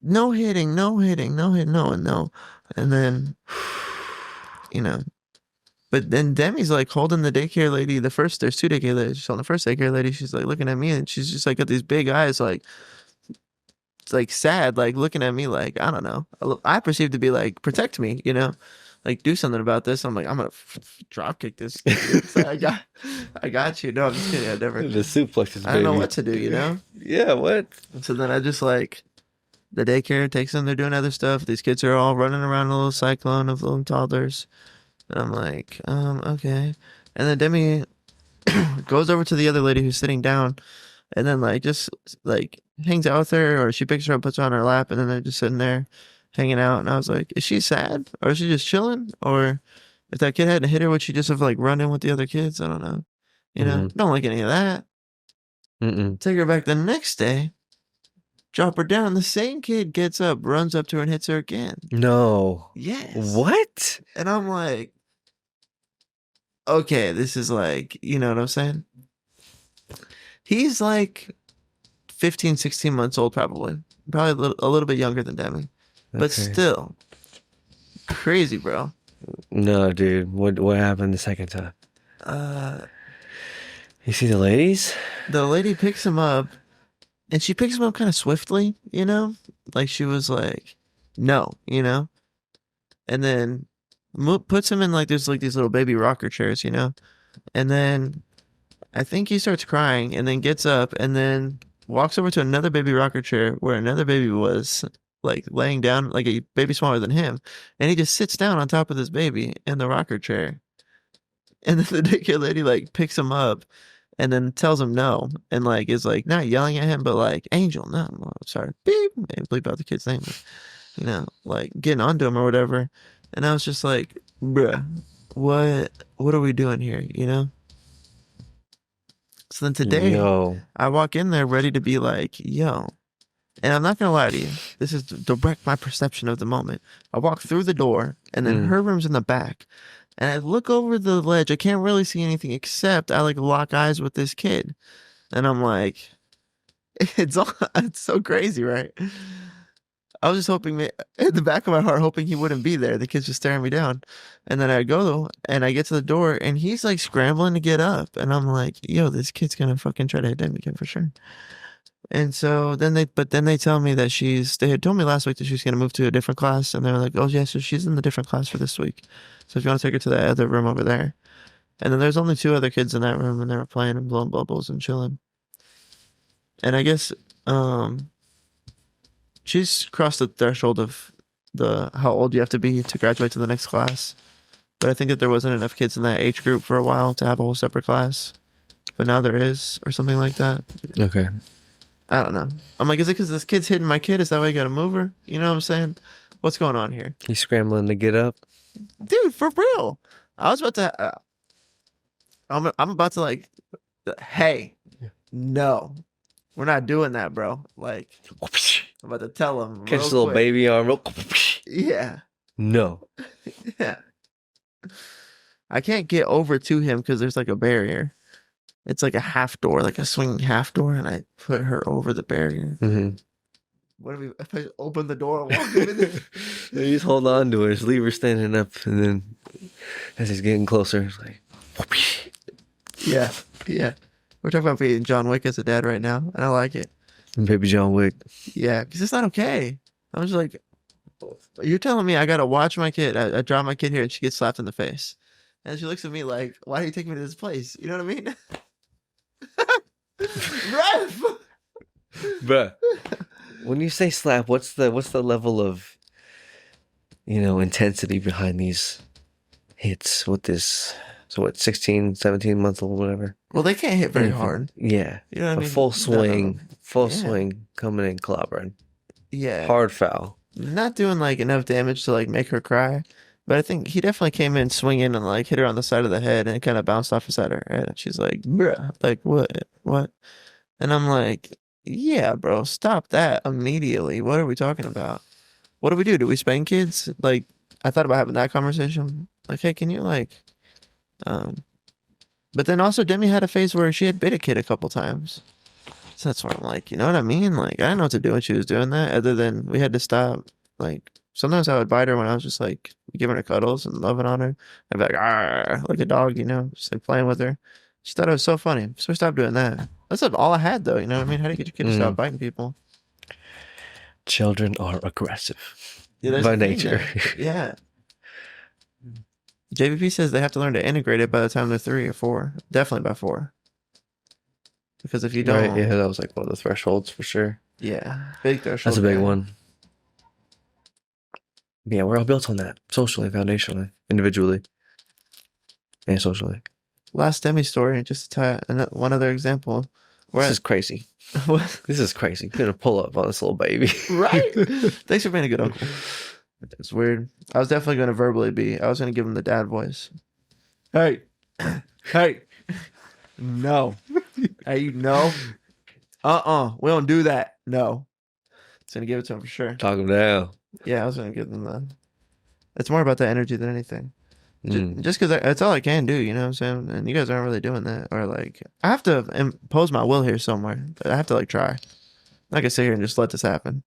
no hitting, no hitting, no hit, no and no. And then, But then Demi's like holding the daycare lady. There's two daycare ladies. She's on the first daycare lady. She's like looking at me, and she's just like got these big eyes, like sad, like looking at me, like I don't know. I perceive to be like protect me, like do something about this. I'm like I'm gonna drop kick this. So I got you. No, I'm just kidding. I never. The suplexes. I don't know what to do, Yeah, what? So then I just like the daycare takes them. They're doing other stuff. These kids are all running around a little cyclone of little toddlers. And I'm like, okay. And then Demi goes over to the other lady who's sitting down and then like just like hangs out with her, or she picks her up, puts her on her lap, and then they're just sitting there hanging out. And I was like, is she sad? Or is she just chilling? Or if that kid hadn't hit her, would she just have like run in with the other kids? I don't know. Don't like any of that. Mm-mm. Take her back the next day. drop her down. The same kid gets up, runs up to her, and hits her again. No. Yes. What? And I'm like, okay, this is like, you know what I'm saying? He's like 15, 16 months old, probably a little bit younger than Demi, but Okay. still crazy, bro. No, dude. What happened the second time? You see the ladies? The lady picks him up, and she picks him up kind of swiftly, you know, like she was like, no, you know, and then puts him in like there's like these little baby rocker chairs, you know, and then I think he starts crying, and then gets up, and then walks over to another baby rocker chair where another baby was like laying down, like a baby smaller than him, and he just sits down on top of this baby in the rocker chair. And then the daycare lady like picks him up and then tells him no, and like is like not yelling at him, but like, Angel, no, I'm sorry, beep, maybe bleep out the kid's name, you know, like getting onto him or whatever. And I was just like, bruh, what are we doing here, you know? So then today, Yo. I walk in there ready to be like, yo. And I'm not gonna lie to you, this is direct my perception of the moment. I walk through the door, and then her room's in the back, and I look over the ledge. I can't really see anything except I like lock eyes with this kid, and I'm like, it's so crazy, right? I was just hoping, in the back of my heart, hoping he wouldn't be there. The kid's just staring me down. And then I go and I get to the door, and he's like scrambling to get up. And I'm like, yo, this kid's gonna fucking try to hit me again for sure. And so then they tell me that they had told me last week that she's gonna move to a different class. And they're like, oh yeah, so she's in the different class for this week. So if you want to take her to that other room over there. And then there's only 2 other kids in that room, and they were playing and blowing bubbles and chilling. And I guess, she's crossed the threshold of how old you have to be to graduate to the next class. But I think that there wasn't enough kids in that age group for a while to have a whole separate class. But now there is, or something like that. Okay. I don't know. I'm like, is it because this kid's hitting my kid? Is that why you gotta move her? You know what I'm saying? What's going on here? He's scrambling to get up. Dude, for real. I was about to, I'm about to like, hey, no, we're not doing that, bro. Like, I'm about to tell him. Catch his little baby arm. Yeah. No. Yeah. I can't get over to him because there's like a barrier. It's like a half door, like a swinging half door, and I put her over the barrier. Mm-hmm. What if I open the door and walk him in there? You just hold on to her, just leave her standing up, and then as he's getting closer, it's like, yeah, yeah. We're talking about being John Wick as a dad right now, and I like it. Baby John Wick. Yeah, because it's not okay. I was like, you're telling me I gotta watch my kid. I drop my kid here, and she gets slapped in the face, and she looks at me like, "Why do you take me to this place?" You know what I mean? Ref! Bruh. When you say slap, what's the level of, intensity behind these hits with this? So what, 16, 17 month old, whatever? Well, they can't hit very hard. Yeah. You know what I mean? Full swing, Yeah. swing coming in clobbering. Yeah. Hard foul. Not doing like enough damage to like make her cry. But I think he definitely came in swinging and like hit her on the side of the head, and it kind of bounced off the side of her head. And she's like, bruh, like what? And I'm like, yeah, bro, stop that immediately. What are we talking about? What do we do? Do we spank kids? Like, I thought about having that conversation. Like, hey, can you like, but then also Demi had a phase where she had bit a kid a couple times. So that's why I'm like, you know what I mean? Like, I didn't know what to do when she was doing that, other than we had to stop. Like, sometimes I would bite her when I was just like giving her cuddles and loving on her. I'd be like, "Arr," like a dog, just like playing with her. She thought it was so funny. So I stopped doing that. That's all I had, though. You know what I mean? How do you get your kid to stop biting people? Children are aggressive Yeah, by nature. Yeah. JVP says they have to learn to integrate it by the time they're 3 or 4. Definitely by 4. Because if you don't... Right, yeah, that was like one of the thresholds for sure. Yeah, big threshold. That's a big one. Yeah, we're all built on that. Socially, foundationally, individually, and socially. Last Demi story, just to tie one other example. This is crazy. What? This is crazy. You're gonna pull up on this little baby. Right? Thanks for being a good uncle. It's weird. I was definitely going to verbally I was going to give him the dad voice. Hey. Hey. No. Hey, no. We don't do that. No. It's gonna give it to him for sure. Talk him down. Yeah, I was gonna give them the. It's more about the energy than anything. Mm. Just because that's all I can do, you know what I'm saying? And you guys aren't really doing that. Or like, I have to impose my will here somewhere. I have to like try. I can sit here and just let this happen.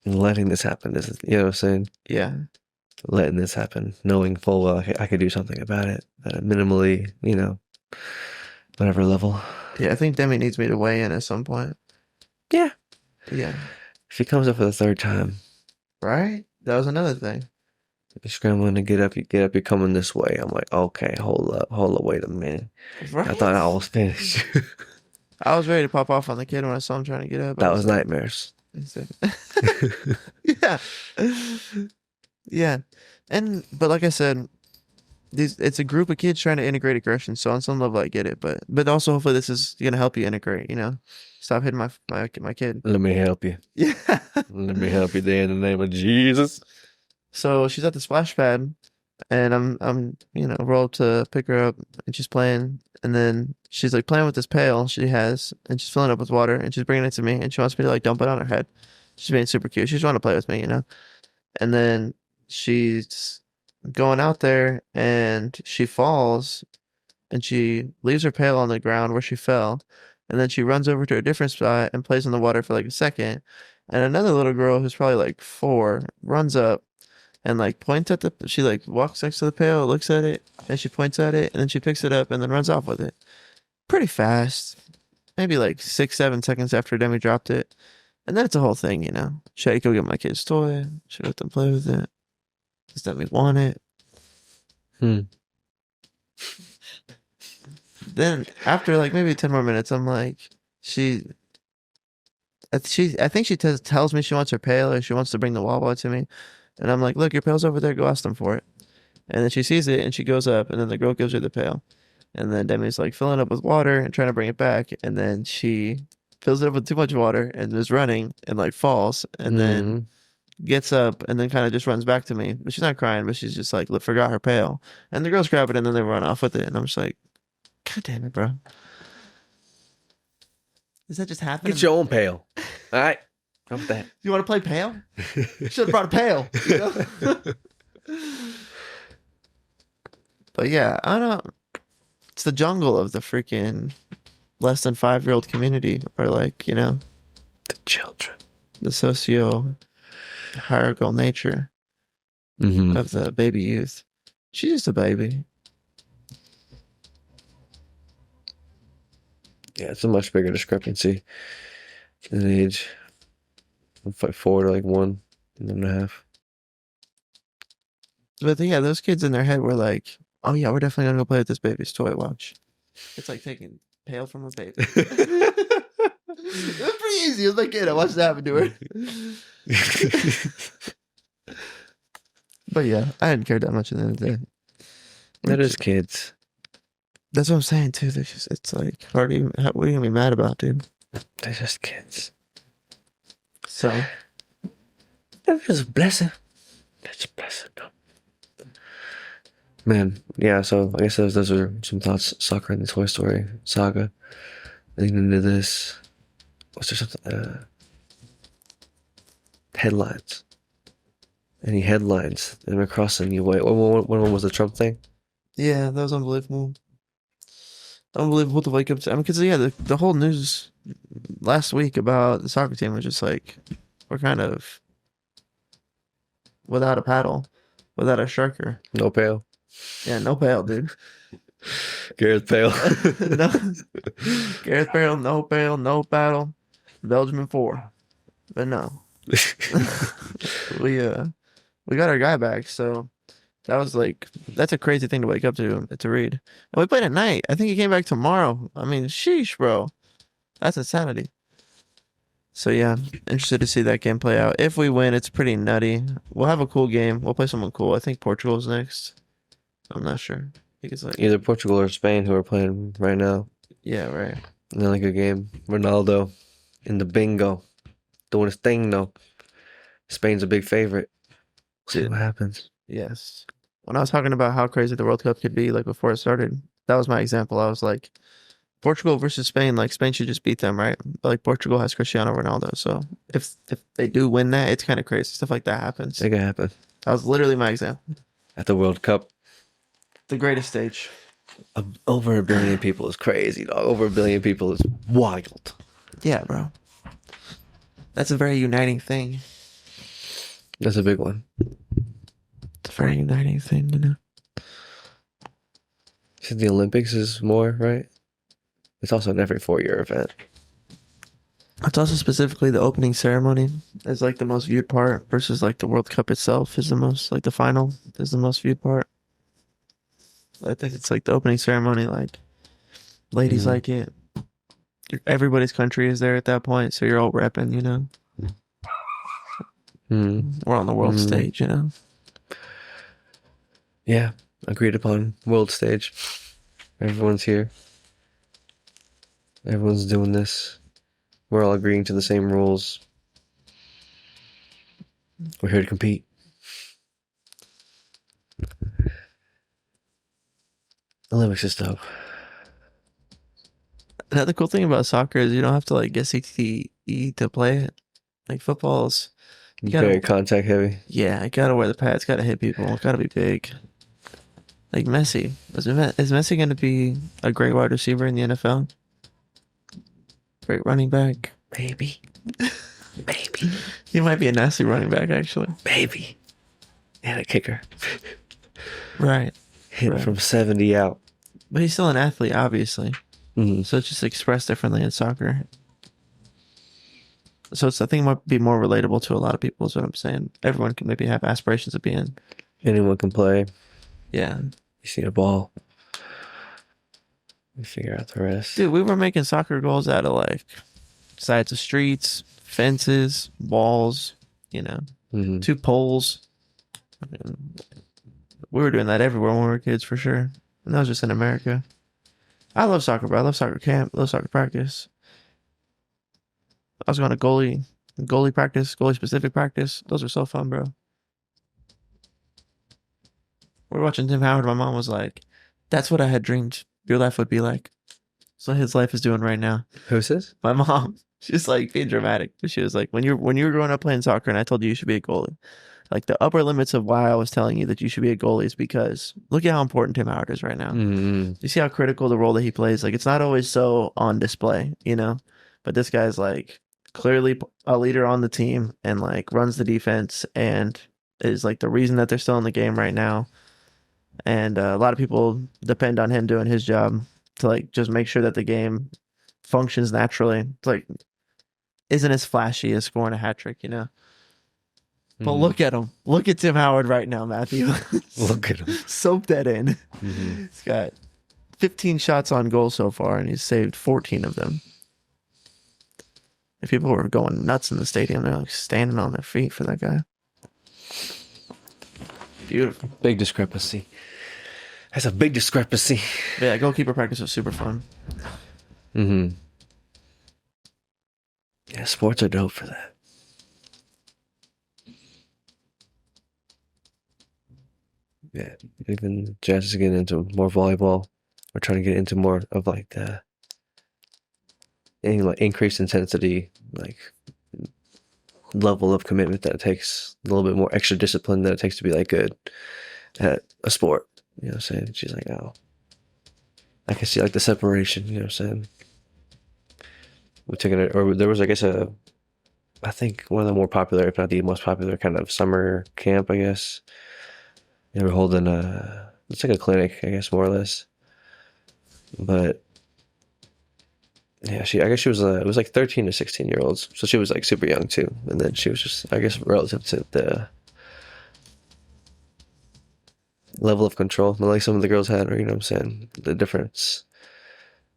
Letting this happen is, you know what I'm saying? Yeah. Letting this happen, knowing full well I could do something about it at a minimally, you know, whatever level. Yeah, I think Demi needs me to weigh in at some point. Yeah. Yeah. If he comes up for the third time, Right? That was another thing. you're scrambling to get up, you're coming this way. I'm like, okay, hold up, wait a minute. Right? I thought I was finished. I was ready to pop off on the kid when I saw him trying to get up. That was nightmares. Yeah. Yeah. But like I said, it's a group of kids trying to integrate aggression. So on some level I get it, but also hopefully this is gonna help you integrate, you know. Stop hitting my kid. Let me help you. Yeah. Let me help you there in the name of Jesus. So she's at the splash pad and I'm roll up to pick her up and she's playing and then she's like playing with this pail she has and she's filling it up with water and she's bringing it to me and she wants me to like dump it on her head. She's being super cute. She's wanting to play with me, you know. And then she's going out there and she falls and she leaves her pail on the ground where she fell. And then she runs over to a different spot and plays in the water for like a second. And another little girl who's probably like 4 runs up and like points at she like walks next to the pail, looks at it, and she points at it, and then she picks it up and then runs off with it. Pretty fast. Maybe like 6, 7 seconds after Demi dropped it. And then it's a whole thing, you know. Should I go get my kid's toy? Should I let them play with it? Does Demi want it? Then after like maybe 10 more minutes, I'm like, I think she tells me she wants her pail or she wants to bring the Wawa to me. And I'm like, look, your pail's over there. Go ask them for it. And then she sees it and she goes up and then the girl gives her the pail. And then Demi's like filling up with water and trying to bring it back. And then she fills it up with too much water and is running and like falls and then gets up and then kind of just runs back to me. But she's not crying, but she's just like, forgot her pail. And the girls grab it and then they run off with it. And I'm just like, God damn it, bro. Does that just happen? Get your own pail. All right. How about that? You want to play pail? Should have brought a pail. You know? But yeah, I don't. It's the jungle of the freaking less than 5-year-old community, or like, you know, The children. the socio hierarchical nature of the baby youth. She's just a baby. Yeah, it's a much bigger discrepancy in age. From like 4 to like 1.5. But yeah, those kids in their head were like, oh yeah, we're definitely gonna go play with this baby's toy. Watch. It's like taking pail from a baby. It was pretty easy. It was like, kid, I watched that happen to her. But yeah, I didn't care that much at the end of the day. That is kids. That's what I'm saying too. It's like, what are you gonna be mad about, dude? They're just kids. So, That is a blessing. That's a blessing. Man, yeah, so I guess those are some thoughts. Soccer and the Toy Story saga. Leading into this. Was there something? Headlines. Any headlines that are crossing you? Wait, one was the Trump thing? yeah, that was unbelievable. Unbelievable to wake up to. I mean, because, yeah, the whole news last week about the soccer team was just like, we're kind of without a paddle, without a striker. No pail. Yeah, no pail, dude. Gareth Bale. No. Gareth Bale, no pail, no paddle. Belgium in 4. But no. We got our guy back, so that was like, that's a crazy thing to wake up to read. And we played at night. I think he came back tomorrow. I mean, sheesh, bro. That's insanity. So yeah, interested to see that game play out. If we win, it's pretty nutty. We'll have a cool game. We'll play someone cool. I think Portugal's next. I'm not sure. I think it's like, Either Portugal or Spain who are playing right now. yeah, right. Another good game. Ronaldo in the bingo. Doing his thing though. Spain's a big favorite. See Dude. what happens. Yes. When I was talking about how crazy the World Cup could be, like before it started, that was my example. I was like, Portugal versus Spain, like Spain should just beat them, right? But like Portugal has Cristiano Ronaldo, so if they do win that, it's kind of crazy. Stuff like that happens. It could happen That was literally my example. at the World Cup. The greatest stage. Over 1 billion people is crazy, dog. Over 1 billion people is wild. Yeah, bro. That's a very uniting thing. That's a big one. It's a very uniting thing, you know. You said the Olympics is more, right? It's also an every 4-year event. It's also specifically the opening ceremony is like the most viewed part versus like the World Cup itself is the most, like the final is the most viewed part. I think it's like the opening ceremony, like ladies like it. Everybody's country is there at that point, so you're all repping, you know. We're on the world stage, you know. Yeah, agreed upon world stage. Everyone's here. Everyone's doing this. We're all agreeing to the same rules. We're here to compete. Olympics is dope. Another cool thing about soccer is you don't have to like get CTE to play it. Like football's Very contact heavy. Yeah, I gotta wear the pads, gotta hit people, gotta be big. Like Messi. Is Messi gonna be a great wide receiver in the NFL? Great running back? Maybe. Maybe. He might be a nasty running back, actually. Maybe. And a kicker. Right. Hit from 70 out. But he's still an athlete, obviously. So it's just expressed differently in soccer. So it's, I think it might be more relatable to a lot of people is what I'm saying. Everyone can maybe have aspirations of being. Anyone can play. Yeah. You see a ball. You figure out the rest. Dude, we were making soccer goals out of like sides of streets, fences, walls, you know, 2 poles. I mean, we were doing that everywhere when we were kids for sure. And that was just in America. I love soccer, bro. I love soccer camp. I love soccer practice. I was going to goalie practice, goalie specific practice. Those are so fun, bro. We were watching Tim Howard. My mom was like, that's what I had dreamed your life would be like. So his life is doing right now. Who's this? My mom. She's like being dramatic. She was like, when you were growing up playing soccer and I told you should be a goalie. Like the upper limits of why I was telling you that you should be a goalie is because look at how important Tim Howard is right now. You see how critical the role that he plays? Like it's not always so on display, you know? But this guy's like clearly a leader on the team and like runs the defense and is like the reason that they're still in the game right now. And a lot of people depend on him doing his job to like just make sure that the game functions naturally. It's like isn't as flashy as scoring a hat trick, you know? But look at him. Look at Tim Howard right now, Matthew. Look at him. Soak that in. He's got 15 shots on goal so far, and he's saved 14 of them. If people were going nuts in the stadium, they're like standing on their feet for that guy. Beautiful. Big discrepancy. That's a big discrepancy. Yeah, goalkeeper practice was super fun. Yeah, sports are dope for that. Yeah, even Jazz is getting into more volleyball. We're trying to get into more of like the increased intensity, like level of commitment that it takes, a little bit more extra discipline that it takes to be like good at a sport. You know what I'm saying? She's like, oh, I can see like the separation. You know what I'm saying? We took it, or there was, I guess, I think one of the more popular, if not the most popular, kind of summer camp, I guess. They were holding it's like a clinic, I guess, more or less. But yeah, I guess she was, it was like 13 to 16 year olds. So she was like super young too. And then she was just, I guess, relative to the level of control that like some of the girls had, or, you know what I'm saying? The difference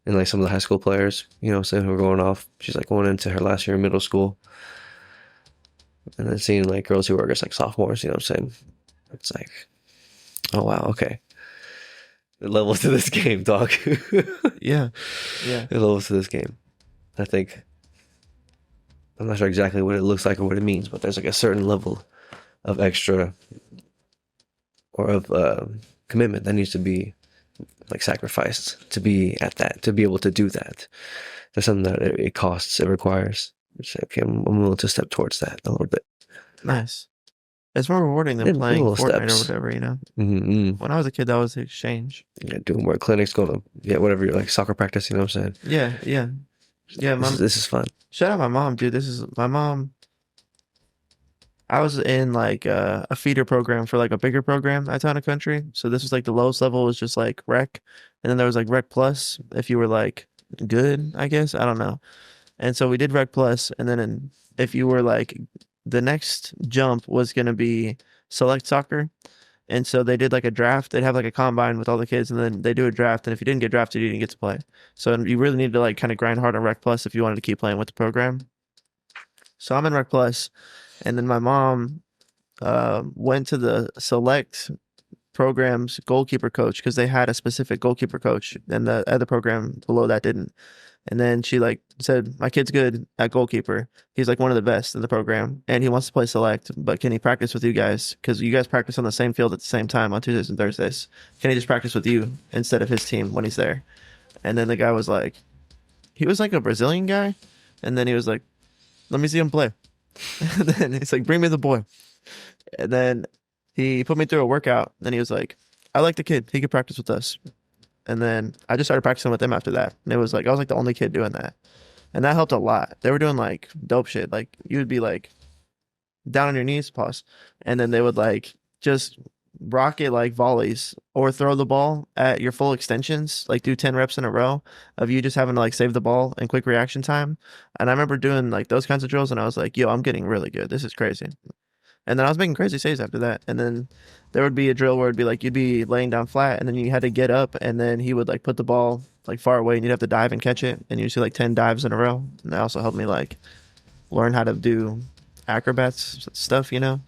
in like some of the high school players, you know what I'm saying, who were going off. She's like going into her last year in middle school. And then seeing like girls who were, I guess, like sophomores, you know what I'm saying? It's like, oh wow, okay. It levels to this game, dog. Yeah. It levels to this game. I think, I'm not sure exactly what it looks like or what it means, but there's like a certain level of extra or of commitment that needs to be like sacrificed to be at that, to be able to do that. That's something that it costs, it requires. It's like, okay, I'm willing to step towards that a little bit. Nice. It's more rewarding than In playing little Fortnite or steps. whatever, you know? Mm-hmm. When I was a kid, that was the exchange. Yeah, doing more clinics, going to whatever, like soccer practice. You know what I'm saying? Yeah, yeah. Yeah, This is fun. shout out my mom, dude. This is my mom. I was in like a feeder program for like a bigger program at Town and Country. So this was like the lowest level was just like rec. And then there was like rec plus if you were like good, I guess. I don't know. And so we did rec plus, and then if you were like the next jump was gonna be select soccer. And so they did like a draft. They'd have like a combine with all the kids, and then they do a draft. And if you didn't get drafted, you didn't get to play. So you really need to like kind of grind hard on Rec Plus if you wanted to keep playing with the program. So I'm in Rec Plus, and then my mom went to the select program's goalkeeper coach because they had a specific goalkeeper coach, and the other program below that didn't. And then she like said, "My kid's good at goalkeeper. He's like one of the best in the program, and he wants to play select. But can he practice with you guys? Because you guys practice on the same field at the same time on Tuesdays and Thursdays. Can he just practice with you instead of his team when he's there?" And then the guy was like, he was like a Brazilian guy, and then he was like, "Let me see him play." And then he's like, "Bring me the boy." And then he put me through a workout. Then he was like, "I like the kid. He could practice with us." And then I just started practicing with them after that. And it was like, I was like the only kid doing that. And that helped a lot. They were doing like dope shit. Like you would be like down on your knees, pause. And then they would like just rocket like volleys or throw the ball at your full extensions, like do 10 reps in a row of you just having to like save the ball and quick reaction time. And I remember doing like those kinds of drills and I was like, yo, I'm getting really good. This is crazy. And then I was making crazy saves after that. And then there would be a drill where it'd be like you'd be laying down flat and then you had to get up and then he would like put the ball like far away and you'd have to dive and catch it. And you'd see like 10 dives in a row. And that also helped me like learn how to do acrobats stuff, you know?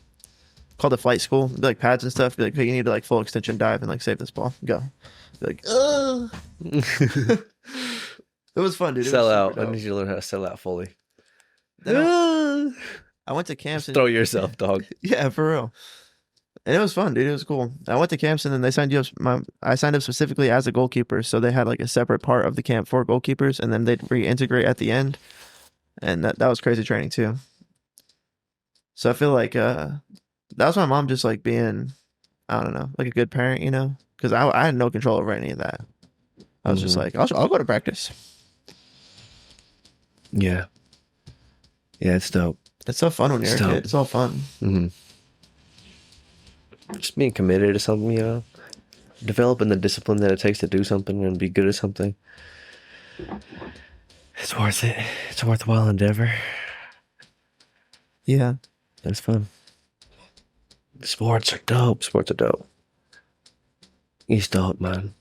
Called it flight school. It'd be like pads and stuff. Be like, hey, you need to like full extension dive and like save this ball. Go. Be like, ugh. It was fun, dude. It Sell was out. super I dope. need you to learn how to sell out fully. Then I went to camps Just and throw yourself, dog. yeah, for real. And it was fun, dude. It was cool. I went to camps and then they signed you up. I signed up specifically as a goalkeeper, so they had like a separate part of the camp for goalkeepers, and then they'd reintegrate at the end, and that was crazy training too. So I feel like that was my mom just like being, I don't know, like a good parent, you know, because I had no control over any of that. I was just like, I'll go to practice. Yeah. Yeah, it's dope. It's so fun when you're a It's dope. kid. It's all fun. Mm-hmm. Just being committed to something, you know, developing the discipline that it takes to do something and be good at something. It's worth it. It's a worthwhile endeavor. Yeah. It's fun. Sports are dope. Sports are dope. He's dope, man.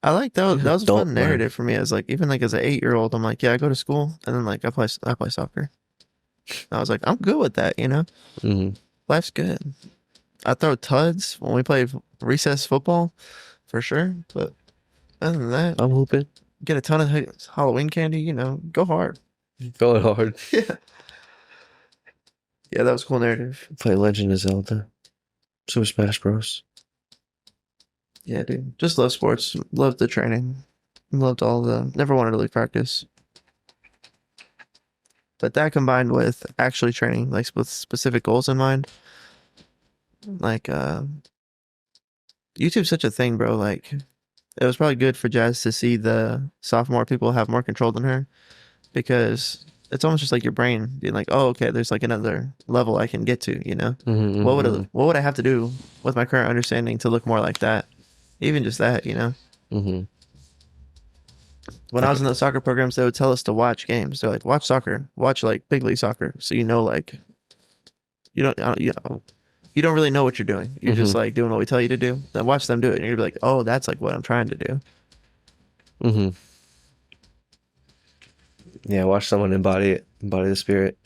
I like that. That was a Dope, fun man. narrative for me. As like even like as an 8-year-old, I'm like, yeah, I go to school and then like I play soccer. I was like, I'm good with that, you know. Mm-hmm. Life's good. I throw tuds when we play recess football, for sure. But other than that, I'm hooping. get a ton of Halloween candy. You know, go hard. Going hard. Yeah, yeah, that was a cool narrative. Play Legend of Zelda. Super Smash Bros. Yeah, dude. Just love sports. Loved the training. Loved all the. Never wanted to leave practice. But that combined with actually training, like with specific goals in mind, like YouTube's such a thing, bro. Like it was probably good for Jazz to see the sophomore people have more control than her because it's almost just like your brain being like, oh, okay, there's like another level I can get to, you know? Mm-hmm, What would I have to do with my current understanding to look more like that? Even just that, you know? Mm-hmm. When I was in the soccer programs, they would tell us to watch games. They're like, watch soccer, watch like big league soccer, so you know, like you don't really know what you're doing. You're just like doing what we tell you to do. Then watch them do it, and you're gonna be like, oh, that's like what I'm trying to do. Mm-hmm. Yeah, watch someone embody it, embody the spirit.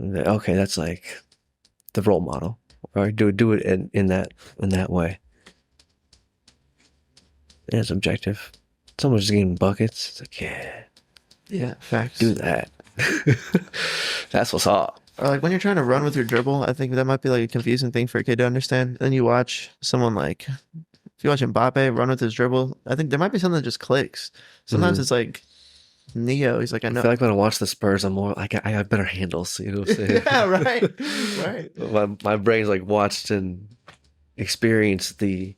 Okay, that's like the role model. Or do it in that way. And it's objective. Someone's just getting buckets. It's like, Yeah, facts. do that. That's what's up. Or like when you're trying to run with your dribble, I think that might be like a confusing thing for a kid to understand. Then you watch someone like If you watch Mbappe run with his dribble, I think there might be something that just clicks. Sometimes Mhm. it's like Neo. He's like, I I know. feel like when I watch the Spurs, I'm more like I have better handles. You know what I'm saying? Yeah, right, right. My brain's like watched and experienced the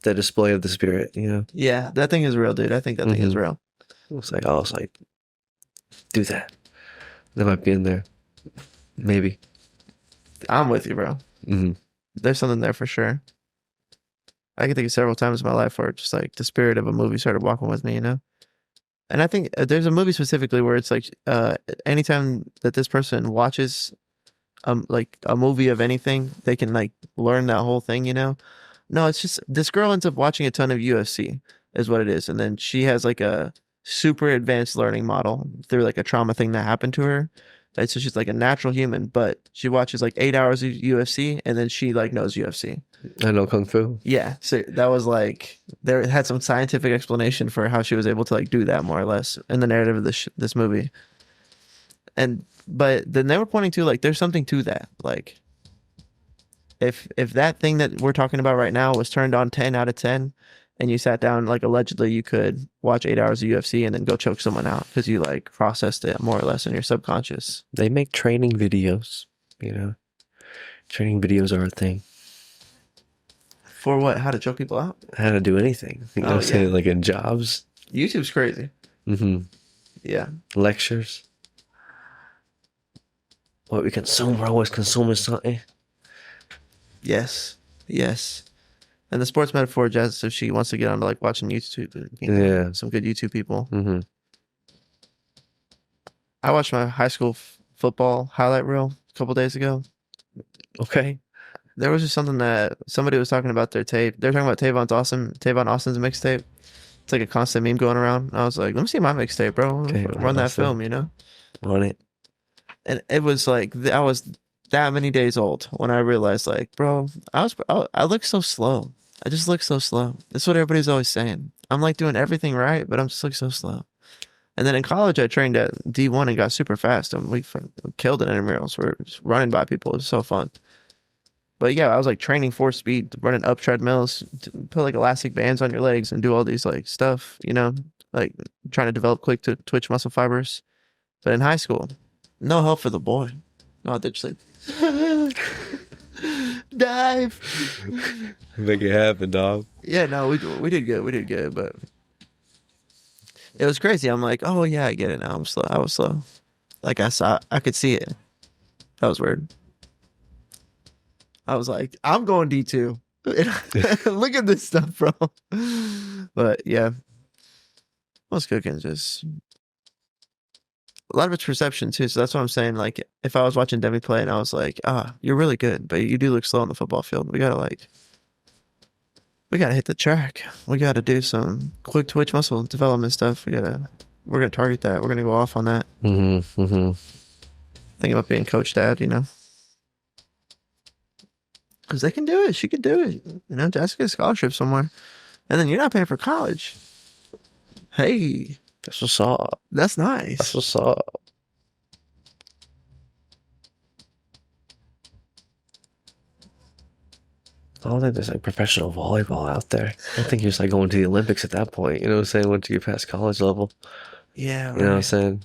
display of the spirit. You know? Yeah, that thing is real, dude. I think that thing is Hmm. real. It's like do that. That might be in there, maybe. I'm with you, bro. Hmm. There's something there for sure. I can think of several times in my life where just like the spirit of a movie started walking with me, you know? And I think there's a movie specifically where it's like anytime that this person watches like a movie of anything, they can like learn that whole thing, you know? No, it's just this girl ends up watching a ton of UFC is what it is. And then she has like a super advanced learning model through like a trauma thing that happened to her. And so she's like a natural human, but she watches like 8 hours of UFC and then she like knows UFC. I know kung fu. Yeah, so that was like there had some scientific explanation for how she was able to like do that more or less in the narrative of this movie. And but then they were pointing to like there's something to that. Like if that thing that we're talking about right now was turned on 10 out of 10 and you sat down like allegedly you could watch 8 hours of UFC and then go choke someone out because you like processed it more or less in your subconscious. They make training videos. You know, training videos are a thing. For what? How to choke people out? How to do anything. You know what I'm Yeah. saying? Like in jobs. YouTube's crazy. Hmm. Yeah. Lectures. What we consume, we're always consuming something. Yes. Yes. And the sports metaphor, Jazz, if she wants to get on to like watching YouTube, you know, Yeah. some good YouTube people. Hmm. I watched my high school football highlight reel a couple days ago. Okay. There was just something that somebody was talking about their tape. They're talking about Tavon Austin's mixtape. It's like a constant meme going around. I was like, let me see my mixtape, bro. Run that Austin. film, you know? Run it. And it was like I was that many days old when I realized, like, bro, I look so slow. I just look so slow. That's what everybody's always saying. I'm like doing everything right, but I'm just like so slow. And then in college, I trained at D1 and got super fast, and we killed it in intramurals. We're just running by people. It was so fun. But yeah, I was like training for speed, running up treadmills, put like elastic bands on your legs, and do all these like stuff, you know, like trying to develop quick to twitch muscle fibers. But in high school, no help for the boy. No, they just like dive. Make it happen, dog. Yeah, no, we did good. We did good, but it was crazy. I'm like, oh yeah, I get it now. I'm slow. I was slow. Like I could see it. That was weird. I was like, I'm going D2. Look at this stuff, bro. But yeah, most cooking just a lot of it's perception too. So that's what I'm saying. Like, if I was watching Demi play and I was like, you're really good, but you do look slow on the football field. We gotta hit the track. We gotta do some quick twitch muscle development stuff. We're gonna target that. We're gonna go off on that. Mm-hmm. Mm-hmm. Thinking about being coach dad, you know. Because they can do it. She could do it. You know, Jessica scholarship somewhere. And then you're not paying for college. Hey, That's what's up. that's nice. That's what's up. I don't think there's like professional volleyball out there. I don't think you're just like going to the Olympics at that point. You know what I'm saying? Once you get past college level. Yeah, right. You know what I'm saying?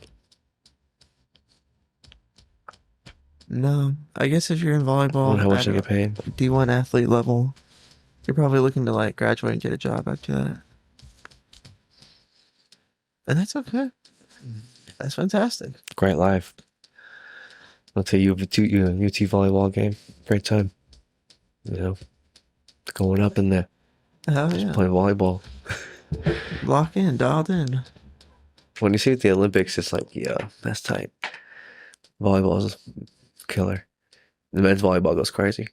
No, I guess if you're in I volleyball, wonder how much they get paid. D1 athlete level, you're probably looking to like graduate and get a job after that. And that's okay. That's fantastic. Great life. I'll tell you, UT volleyball game. Great time. You know, going up in there, Hell just yeah. playing volleyball. Lock in, dialed in. When you see it at the Olympics, it's like, yeah, that's tight. Volleyball is killer. The men's volleyball goes crazy.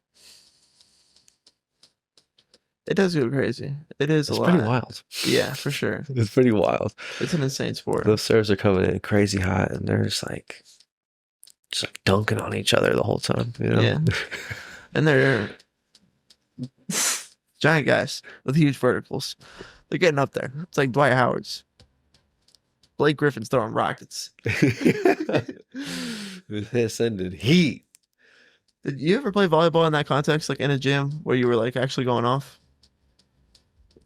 It does go crazy. It is It's a lot. pretty wild. Yeah, for sure. It's pretty wild. It's an insane sport. Those serves are coming in crazy hot, and they're just like dunking on each other the whole time. You know? Yeah. And they're giant guys with huge verticals. They're getting up there. It's like Dwight Howard's. Blake Griffin's throwing rockets. It ascended heat. Did you ever play volleyball in that context, like in a gym where you were like actually going off?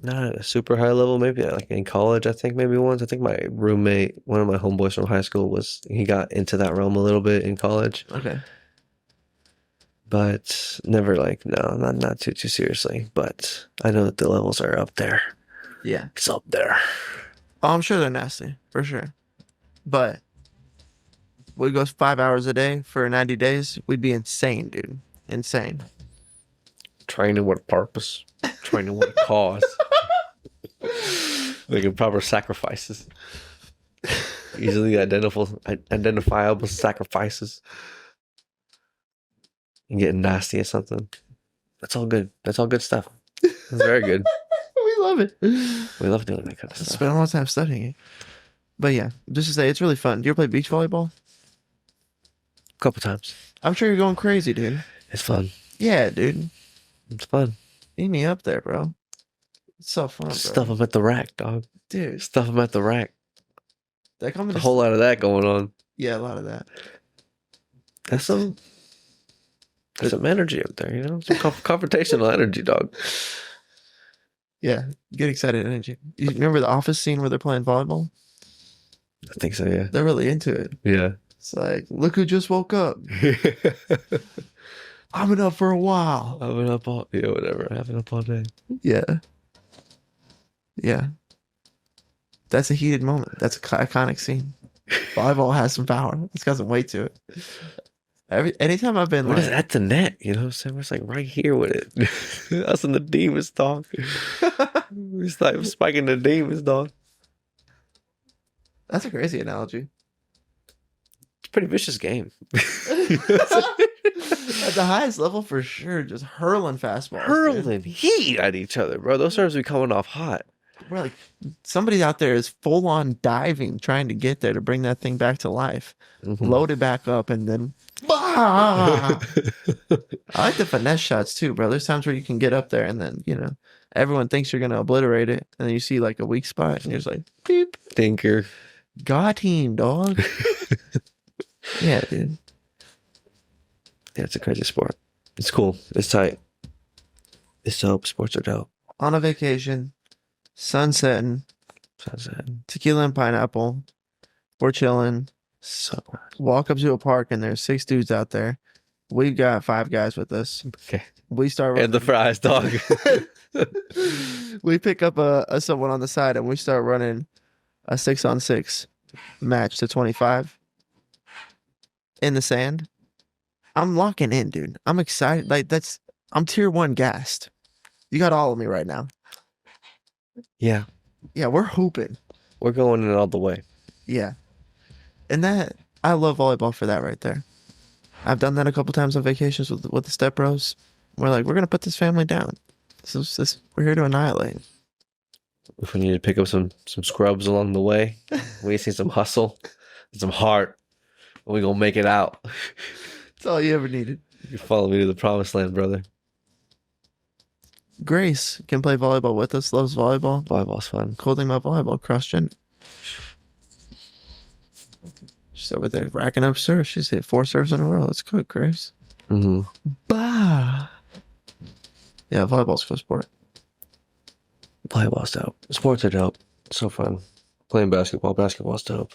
Not at a super high level, maybe like in college, I think maybe once. I think my roommate, one of my homeboys from high school, he got into that realm a little bit in college, Okay. but never like, no, not too seriously. But I know that the levels are up there. Yeah. It's up there. Oh, I'm sure they're nasty for sure. But we go 5 hours a day for 90 days. We'd be insane, dude. Insane. Training with a purpose, training with a cause. Making proper sacrifices. Easily identifiable sacrifices. And getting nasty at something. That's all good. That's all good stuff. It's very good. We love it. We love doing that kind of I stuff. spent a lot of time studying it. But yeah, just to say, it's really fun. Do you ever play beach volleyball? A couple times. I'm sure you're going crazy, dude. It's fun. Yeah, dude. It's fun. Beat me up there, bro. It's so fun, bro. Stuff them at the rack, dog. Dude, Stuff them at the rack. that A whole lot of that going on. yeah, a lot of that. There's some energy up there, you know? Some confrontational energy, dog. Yeah, get excited energy. You remember the office scene where they're playing volleyball? I think so, yeah. They're really into it. Yeah. It's like, look who just woke up. I've been up for a while. I've been up all, yeah, whatever. I've been up all day. Yeah. Yeah. That's a heated moment. That's an iconic scene. Volleyball has some power. It's got some weight to it. Anytime I've been What like, is at the net? You know what I'm saying? It's like right here with it. Us and the demons, dog. It's like spiking the demons, dog. that's a crazy analogy. It's a pretty vicious game. At the highest level, for sure, just hurling fastballs. Hurling heat at each other, bro. Those serves be coming off hot. We're like, somebody out there is full on diving, trying to get there to bring that thing back to life. Load it back up, and then. I like the finesse shots too, bro. There's times where you can get up there, and then, everyone thinks you're going to obliterate it. And then you see like a weak spot, and you're just like, beep. Thinker. Got him, dog. Yeah, dude. Yeah, it's a crazy sport. It's cool. It's tight. It's dope. Sports are dope. On a vacation, sun setting, Sunset. tequila and pineapple. We're chilling. So Walk up to a park, and there's 6 dudes out there. We've got 5 guys with us. okay. We start And the fries, dog. we pick up a someone on the side, and we start running a 6-on-6 match to 25 in the sand. I'm locking in, dude. I'm excited. Like, I'm tier 1 gassed. You got all of me right now. Yeah. Yeah, we're hooping. We're going in all the way. Yeah. And I love volleyball for that right there. I've done that a couple times on vacations with the step bros. We're like, we're going to put this family down. We're here to annihilate. If we need to pick up some scrubs along the way, we see some hustle, some heart, we're going to make it out. That's all you ever needed. You follow me to the promised land, brother. Grace can play volleyball with us, loves volleyball. Volleyball's fun. Cool thing about volleyball, cross-gender. She's over there racking up serves. She's hit 4 serves in a row. Let's go, Grace. Mm-hmm. Bah. Yeah, volleyball's a cool sport. Volleyball's dope. Sports are dope. It's so fun. Playing basketball's dope.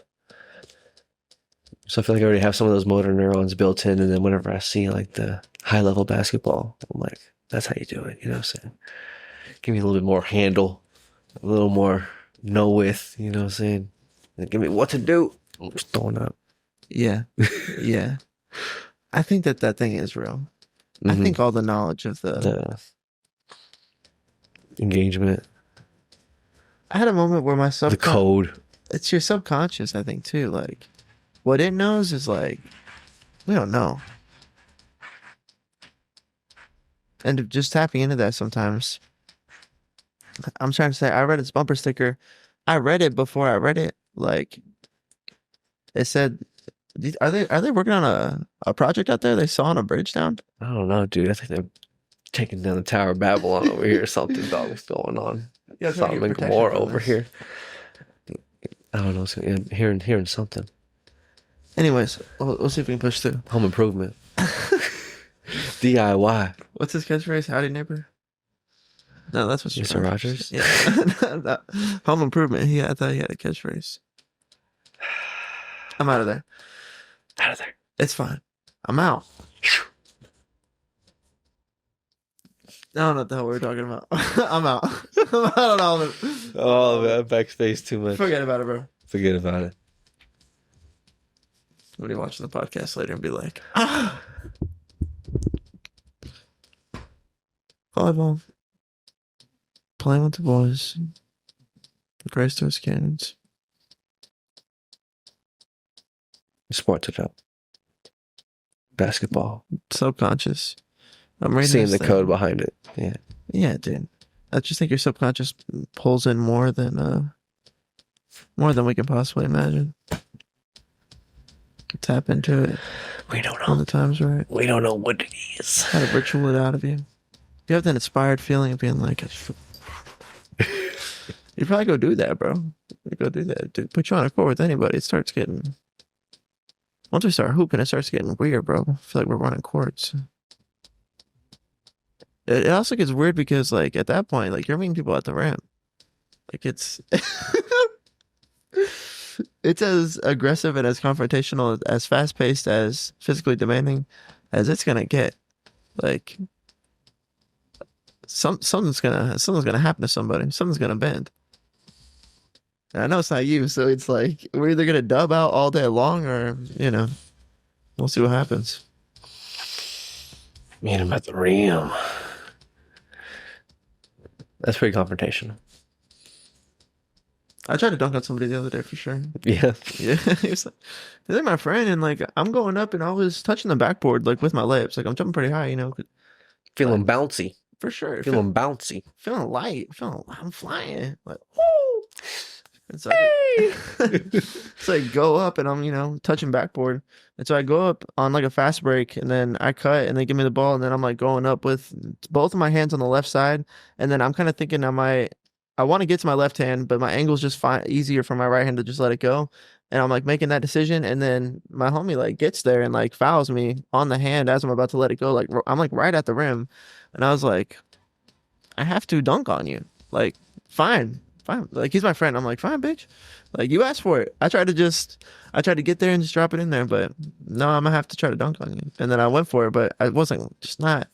So I feel like I already have some of those motor neurons built in, and then whenever I see like the high level basketball, I'm like, that's how you do it. You know what I'm saying? Give me a little bit more handle, a little more know with, you know what I'm saying? And give me what to do. I'm just throwing up. Yeah. Yeah. I think that thing is real. Mm-hmm. I think all the knowledge of The engagement, I had a moment where my the code. It's your subconscious, I think, too. Like, what it knows is like, we don't know. And just tapping into that sometimes. I'm trying to say, I read its bumper sticker. I read it before I read it. Like, it said, are they working on a project out there? They sawing a bridge down? I don't know, dude. I think they're taking down the Tower of Babylon over here or something. Dog, what's going on? Yeah, Sodom and Gomorrah over here. I don't know. So, yeah, hearing something. Anyways, we'll see if we can push through. Home Improvement. DIY. What's his catchphrase? Howdy, neighbor. No, that's what Mr. Rogers? Yeah. Home Improvement. I thought he had a catchphrase. I'm out of there. Out of there. It's fine. I'm out. I don't know what the hell we were talking about. I'm out. I'm out on all of it. Oh, man, backspace too much. Forget about it, bro. Forget about it. When you watch the podcast later and be like, volleyball, playing with the boys, Grace to his cannons. Sports it up. Basketball. Subconscious. I'm reading Seeing this the thing. code behind it. Yeah. Yeah, dude. I just think your subconscious pulls in more than we can possibly imagine. Tap into it. We don't When know. the time's right. We don't know what it is. How to ritual it out of you. You have that inspired feeling of being like, you probably go do that, bro. You go do that. Dude, put you on a court with anybody. It starts getting. Once we start hooping, it starts getting weird, bro. I feel like we're running courts. It also gets weird because, like, at that point, like, you're meeting people at the rim. Like, it's it's as aggressive and as confrontational, as fast paced, as physically demanding as it's gonna get. Like, something's gonna happen to somebody. Something's gonna bend. And I know it's not you, so it's like we're either gonna dub out all day long, or we'll see what happens. Meet him at the rim. That's pretty confrontational. I tried to dunk on somebody the other day for sure. Yeah. Yeah, he was like, they're my friend, and like I'm going up, and I was touching the backboard like with my lips, like I'm jumping pretty high, Feeling bouncy. for sure. Feeling bouncy. Feeling light. I'm flying. Like, woo! And so so I go up, and I'm touching backboard, and so I go up on like a fast break, and then I cut, and they give me the ball, and then I'm like going up with both of my hands on the left side, and then I'm kind of thinking I want to get to my left hand, but my angle's just easier for my right hand to just let it go. And I'm like making that decision, and then my homie like gets there and like fouls me on the hand as I'm about to let it go. Like I'm like right at the rim, and I was like, I have to dunk on you. Like, fine. Like, he's my friend. I'm like, fine, bitch. Like, you asked for it. I tried to get there and just drop it in there, but no, I'm gonna have to try to dunk on you. And then I went for it, but I wasn't. We're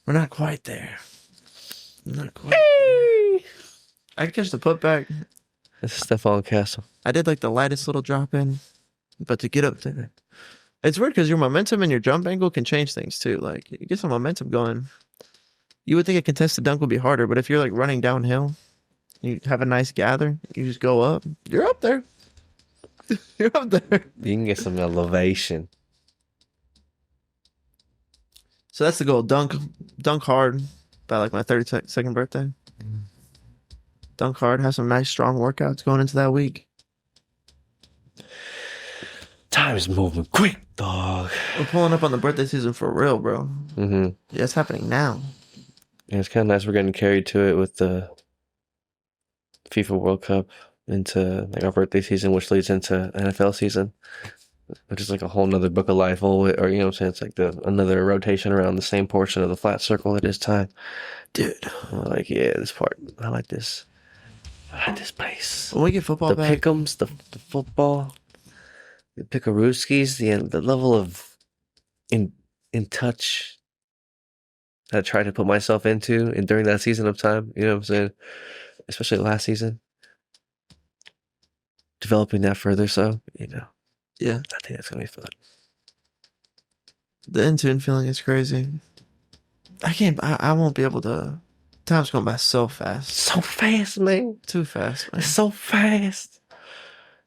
not quite there. Not quite there. I could catch the putback. This is Stephon Castle. I did like the lightest little drop in, but to get up there, it's weird because your momentum and your jump angle can change things too. Like, you get some momentum going. You would think a contested dunk would be harder, but if you're like running downhill, you have a nice gather, you just go up, you're up there. You're up there. You can get some elevation. So that's the goal. Dunk hard by like my 32nd birthday. Dunk hard, have some nice strong workouts going into that week. Time is moving quick, dog. We're pulling up on the birthday season for real, bro. Mm-hmm. Yeah, it's happening now. Yeah, it's kind of nice we're getting carried to it with the FIFA World Cup into like our birthday season, which leads into NFL season, which is like a whole nother book of life. Or you know what I'm saying? It's like another rotation around the same portion of the flat circle. It is time. Dude, I'm like, yeah, this part. I like this. I like this place. When we get football The back, pick'ems, the football, the pickarooskies, the level of in touch that I tried to put myself into and during that season of time, you know what I'm saying? Especially last season. Developing that further, so, yeah, I think that's gonna be fun. the in-tune feeling is crazy. I won't be able to. Time's going by so fast. So fast, man. Too fast, man. It's so fast.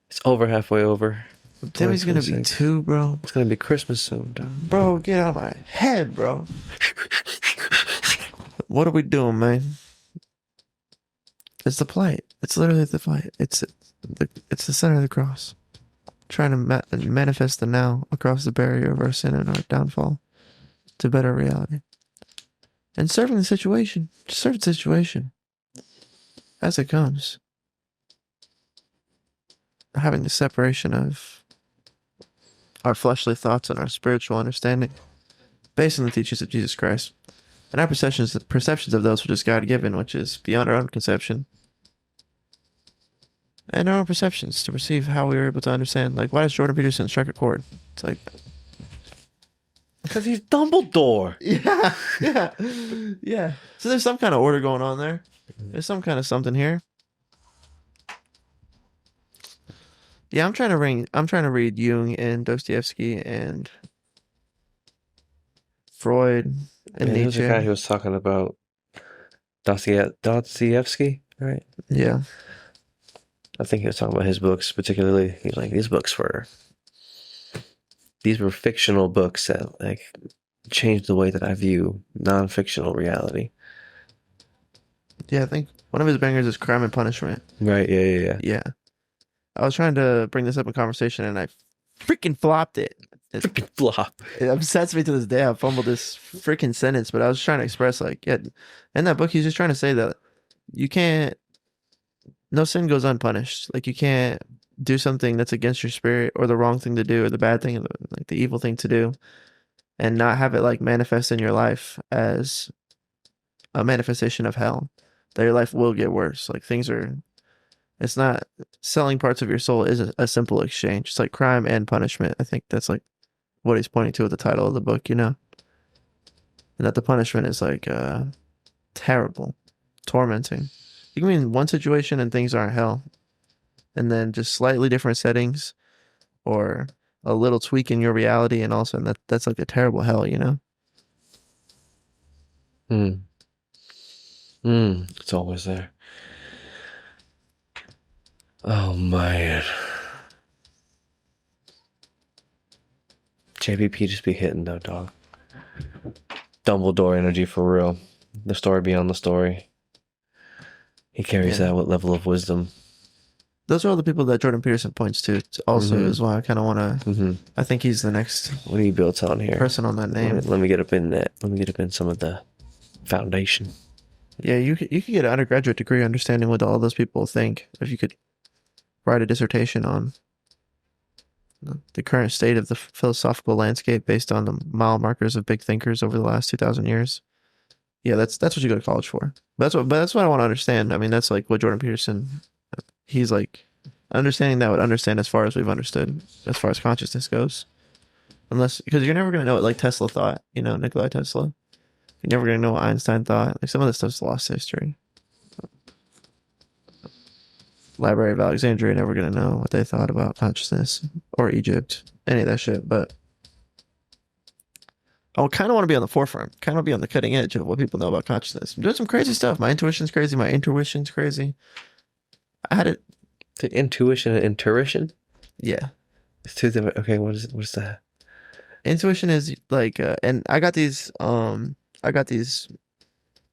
It's over halfway over. Timmy's gonna be 2026. 2, bro. It's gonna be Christmas soon, dog. Bro, get out of my head, bro. What are we doing, man? It's the plight. It's literally the plight. It's the center of the cross. Trying to manifest the now across the barrier of our sin and our downfall to better reality. And serving the situation. Just serve the situation as it comes. Having the separation of our fleshly thoughts and our spiritual understanding. based on the teachings of Jesus Christ, and our perceptions of those which is God given, which is beyond our own conception, and our own perceptions to perceive how we were able to understand. Like, why does Jordan Peterson strike a chord? It's like, because he's Dumbledore. yeah, yeah, yeah. So there's some kind of order going on there. There's some kind of something here. Yeah, I'm trying to read Jung and Dostoevsky and Freud and There was Nietzsche. a guy who was talking about Dostoevsky, right? Yeah. I think he was talking about his books particularly. He's like, these were fictional books that like changed the way that I view non-fictional reality. Yeah, I think one of his bangers is Crime and Punishment. Right, yeah. Yeah. I was trying to bring this up in conversation and I freaking flopped it. Freaking flop. It upsets me to this day. I fumbled this freaking sentence, but I was trying to express like, yeah, in that book, he's just trying to say that you can't, no sin goes unpunished. Like you can't do something that's against your spirit or the wrong thing to do or the bad thing, like the evil thing to do and not have it like manifest in your life as a manifestation of hell, that your life will get worse. Like it's not selling parts of your soul isn't a simple exchange. It's like crime and punishment. I think that's like what he's pointing to with the title of the book, and that the punishment is like terrible, tormenting. You can be in one situation and things aren't hell, and then just slightly different settings or a little tweak in your reality, and all of a sudden that's like a terrible hell, It's always there. Oh man. JBP just be hitting though, dog. Dumbledore energy for real. The story beyond the story. He carries that with level of wisdom. Those are all the people that Jordan Peterson points to. Also, is why I kind of want to. I think he's the next. What are you built on here? Person on that name. Let me get up in that. Let me get up in some of the foundation. Yeah, you could get an undergraduate degree understanding what all those people think. If you could write a dissertation on the current state of the philosophical landscape based on the mile markers of big thinkers over the last 2,000 years. Yeah, that's what you go to college for. But that's what I want to understand. I mean, that's like what Jordan Peterson. He's like understanding that would understand as far as we've understood, as far as consciousness goes. Because you're never going to know what like Tesla thought, Nikola Tesla. You're never going to know what Einstein thought. Like some of this stuff's lost history. Library of Alexandria, never going to know what they thought about consciousness or Egypt, any of that shit. But I kind of want to be on the forefront, kind of be on the cutting edge of what people know about consciousness. I'm doing some crazy stuff. My intuition's crazy. My intuition's crazy. I had it. The intuition and intuition? Yeah. It's two different. Okay, what is that? Intuition is like, and I got these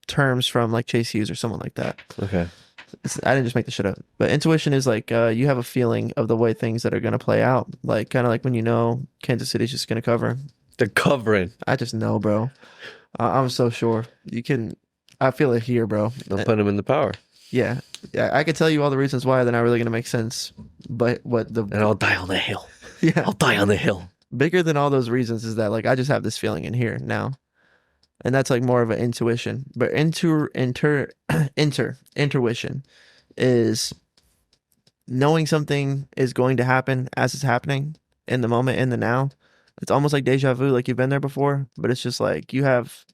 terms from like Chase Hughes or someone like that. Okay. I didn't just make this shit up. But intuition is like you have a feeling of the way things that are going to play out. Like kind of like when Kansas City's just going to cover. They're covering. I just know, bro. I'm so sure. I feel it here, bro. They'll put them in the power. Yeah. I could tell you all the reasons why. They're not really going to make sense. But And I'll die on the hill. Yeah. I'll die on the hill. Bigger than all those reasons is that like I just have this feeling in here now. And that's like more of an intuition. But intuition is knowing something is going to happen as it's happening in the moment, in the now. It's almost like deja vu, like you've been there before, but it's just like you have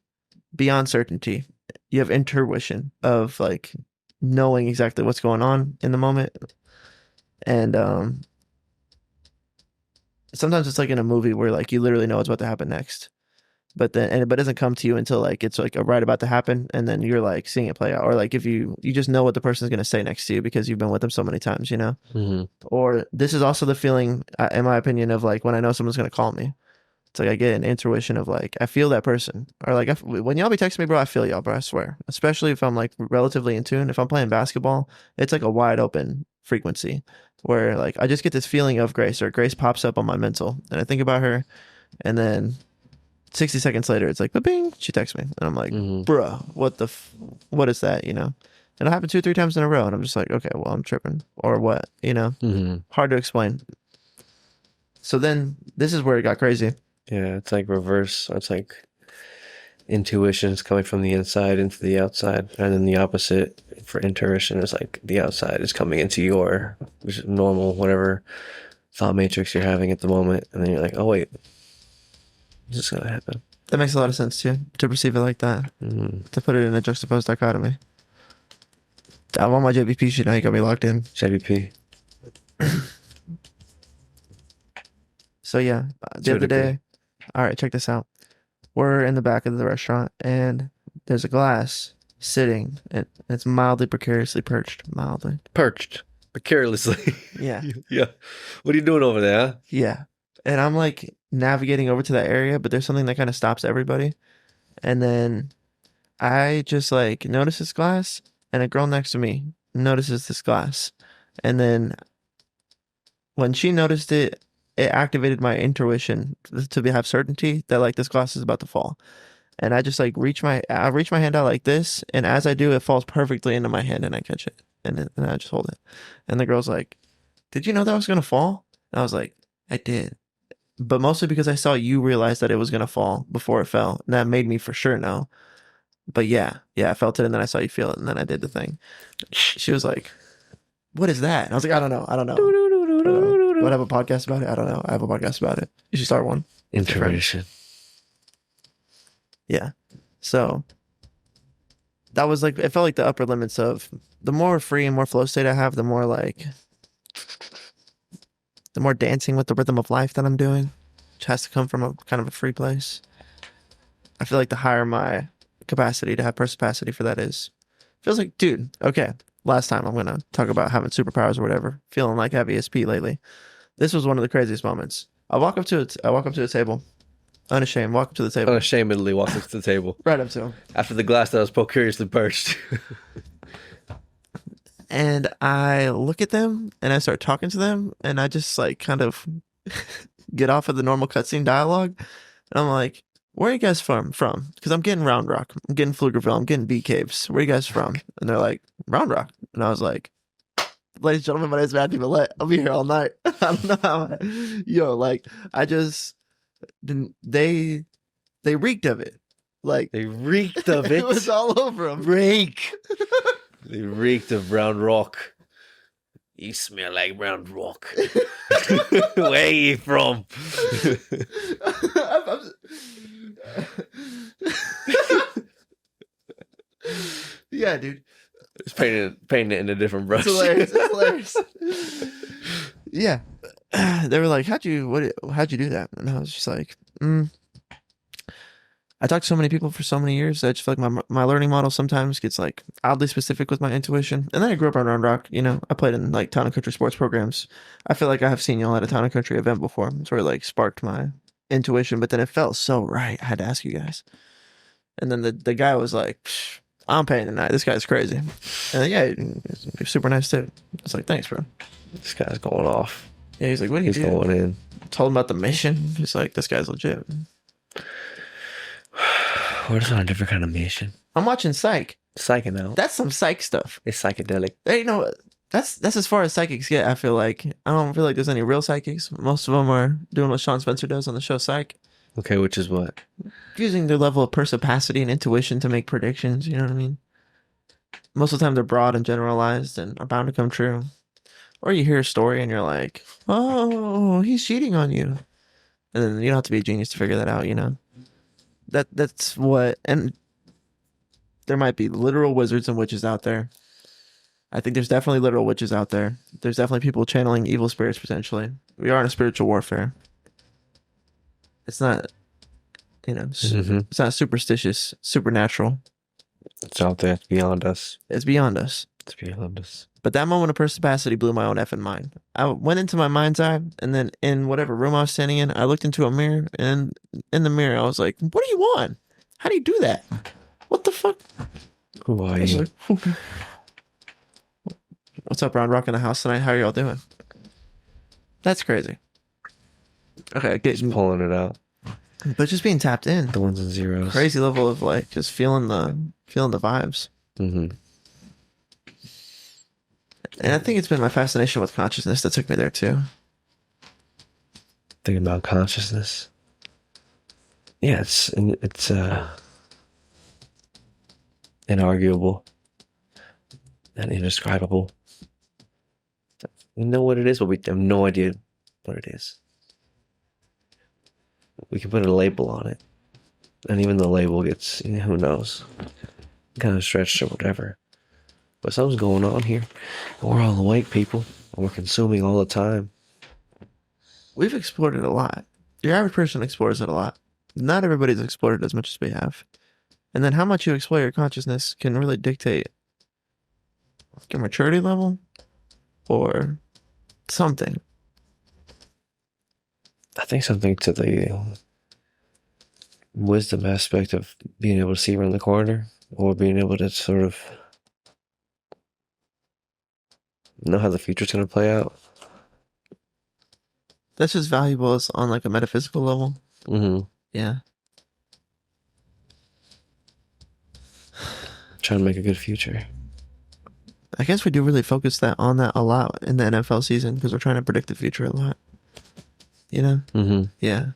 beyond certainty. You have intuition of like knowing exactly what's going on in the moment. And sometimes it's like in a movie where like you literally know what's about to happen next. But it doesn't come to you until like it's like a right about to happen, and then you're like seeing it play out, or like if you just know what the person's gonna say next to you because you've been with them so many times, Or this is also the feeling, in my opinion, of like when I know someone's gonna call me. It's like I get an intuition of like I feel that person, or like when y'all be texting me, bro, I feel y'all, bro. I swear, especially if I'm like relatively in tune. If I'm playing basketball, it's like a wide open frequency where like I just get this feeling of Grace, or Grace pops up on my mental, and I think about her, and then 60 seconds later, it's like, bing, she texts me. And I'm like, bruh, what is that, And it happened 2 or 3 times in a row. And I'm just like, okay, well, I'm tripping. Or what, Hard to explain. So then this is where it got crazy. Yeah, it's like reverse. It's like intuition is coming from the inside into the outside, and then the opposite for intuition is like the outside is coming into your, which is normal, whatever thought matrix you're having at the moment, and then you're like, oh wait, this is gonna happen. That makes a lot of sense too, to perceive it like that, to put it in a juxtaposed dichotomy. I want my JVP shit now. You got me locked in. JVP. So yeah, the other day, all right, check this out. We're in the back of the restaurant, and there's a glass sitting, and it's mildly precariously perched. Mildly. Perched. Precariously. Yeah. Yeah. What are you doing over there, huh? Yeah. And I'm like navigating over to that area, but there's something that kind of stops everybody. And then I just like notice this glass, and a girl next to me notices this glass. And then when she noticed it, it activated my intuition to have certainty that like this glass is about to fall. And I just like reach my hand out like this, and as I do, it falls perfectly into my hand, and I catch it, and I just hold it. And the girl's like, "Did you know that was gonna fall?" And I was like, "I did, but mostly because I saw you realize that it was gonna fall before it fell, and that made me for sure know." But yeah, I felt it, and then I saw you feel it, and then I did the thing. She was like, "What is that?" And I was like, I don't know. Do I have a podcast about it? I don't know. I have a podcast about it. You should start one. Intuition. Yeah. So that was like, it felt like the upper limits of the more free and more flow state I have, the more dancing with the rhythm of life that I'm doing, which has to come from a kind of a free place. I feel like the higher my capacity to have perspicacity for that is, feels like, dude, okay. Last time I'm going to talk about having superpowers or whatever, feeling like I have ESP lately. This was one of the craziest moments. I walk up to a table, unashamed, walk up to the table. Unashamedly walk up to the table. Right up to him. After the glass that was precariously perched. And I look at them, and I start talking to them, and I just like kind of get off of the normal cutscene dialogue. And I'm like, where are you guys from? Because I'm getting Round Rock. I'm getting Pflugerville. I'm getting Bee Caves. Where are you guys from? And they're like, Round Rock. And I was like, ladies and gentlemen, my name is Matthew Millette. I'll be here all night. I don't know how. I just didn't. They reeked of it. Like, they reeked of it. It was all over them. Reek. They reeked of Round Rock. You smell like Round Rock. Where are you from? Yeah, dude. It's painting it in a different brush. It's hilarious. Yeah. They were like, how'd you do that? And I was just like, I talked to so many people for so many years. I just feel like my learning model sometimes gets like oddly specific with my intuition. And then I grew up on Round Rock. You know, I played in like town and country sports programs. I feel like I have seen y'all at a town and country event before. It's where it like sparked my intuition, but then it felt so right. I had to ask you guys. And then the guy was like, I'm paying tonight. This guy's crazy. And yeah, he's super nice too. I was like, thanks, bro. This guy's going off. Yeah, he's like, what do you do? He's going in. I told him about the mission. He's like, this guy's legit. We're just on a different kind of mission. I'm watching Psych. Psyching out. That's some psych stuff. It's psychedelic. Hey, you know, that's as far as psychics get. I feel like I don't feel like there's any real psychics. Most of them are doing what Sean Spencer does on the show Psych. Okay, which is what? Using their level of perspicacity and intuition to make predictions. You know what I mean? Most of the time, they're broad and generalized and are bound to come true. Or you hear a story and you're like, "Oh, he's cheating on you," and then you don't have to be a genius to figure that out. You know. That's what, and there might be literal wizards and witches out there. I think there's definitely literal witches out there. There's definitely people channeling evil spirits potentially. We are in a spiritual warfare. It's not, it's not superstitious, supernatural. It's out there. It's beyond us. It's beyond us. It's beyond us. But that moment of perspicacity blew my own effing mind. I went into my mind's eye, and then in whatever room I was standing in, I looked into a mirror, and in the mirror, I was like, what do you want? How do you do that? What the fuck? Who are you? Like, what's up, Round Rock in the house tonight? How are y'all doing? That's crazy. Okay, just pulling it out. But just being tapped in. The ones and zeros. Crazy level of like just feeling the vibes. Mm-hmm. And I think it's been my fascination with consciousness that took me there too. Thinking about consciousness. Yeah, it's inarguable, and indescribable. We know what it is, but we have no idea what it is. We can put a label on it, and even the label gets, who knows, kind of stretched or whatever. But something's going on here. And we're all awake, people, and we're consuming all the time. We've explored it a lot. Your average person explores it a lot. Not everybody's explored it as much as we have. And then how much you explore your consciousness can really dictate your maturity level or something. I think something to the wisdom aspect of being able to see around the corner, or being able to sort of know how the future's going to play out. That's just valuable as on like a metaphysical level. Mm-hmm. Yeah. Trying to make a good future. I guess we do really focus on that a lot in the NFL season because we're trying to predict the future a lot. You know? Mm-hmm. Yeah.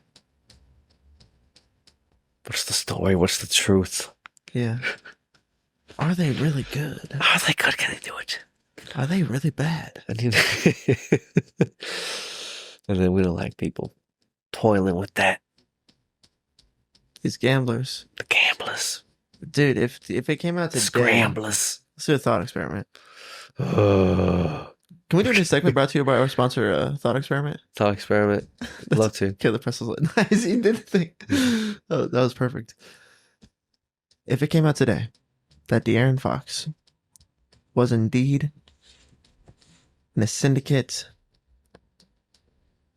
What's the story? What's the truth? Yeah. Are they really good? Are they good? Can they do it? Are they really bad? I mean, and then we don't like people toiling with that. These gamblers. The gamblers. Dude, if it came out today... Scramblers. Let's do a thought experiment. Can we do this segment brought to you by our sponsor, Thought Experiment? Thought experiment. Love to. Killer Press was like, nice, he did the thing. Oh, that was perfect. If it came out today that De'Aaron Fox was indeed in a syndicate,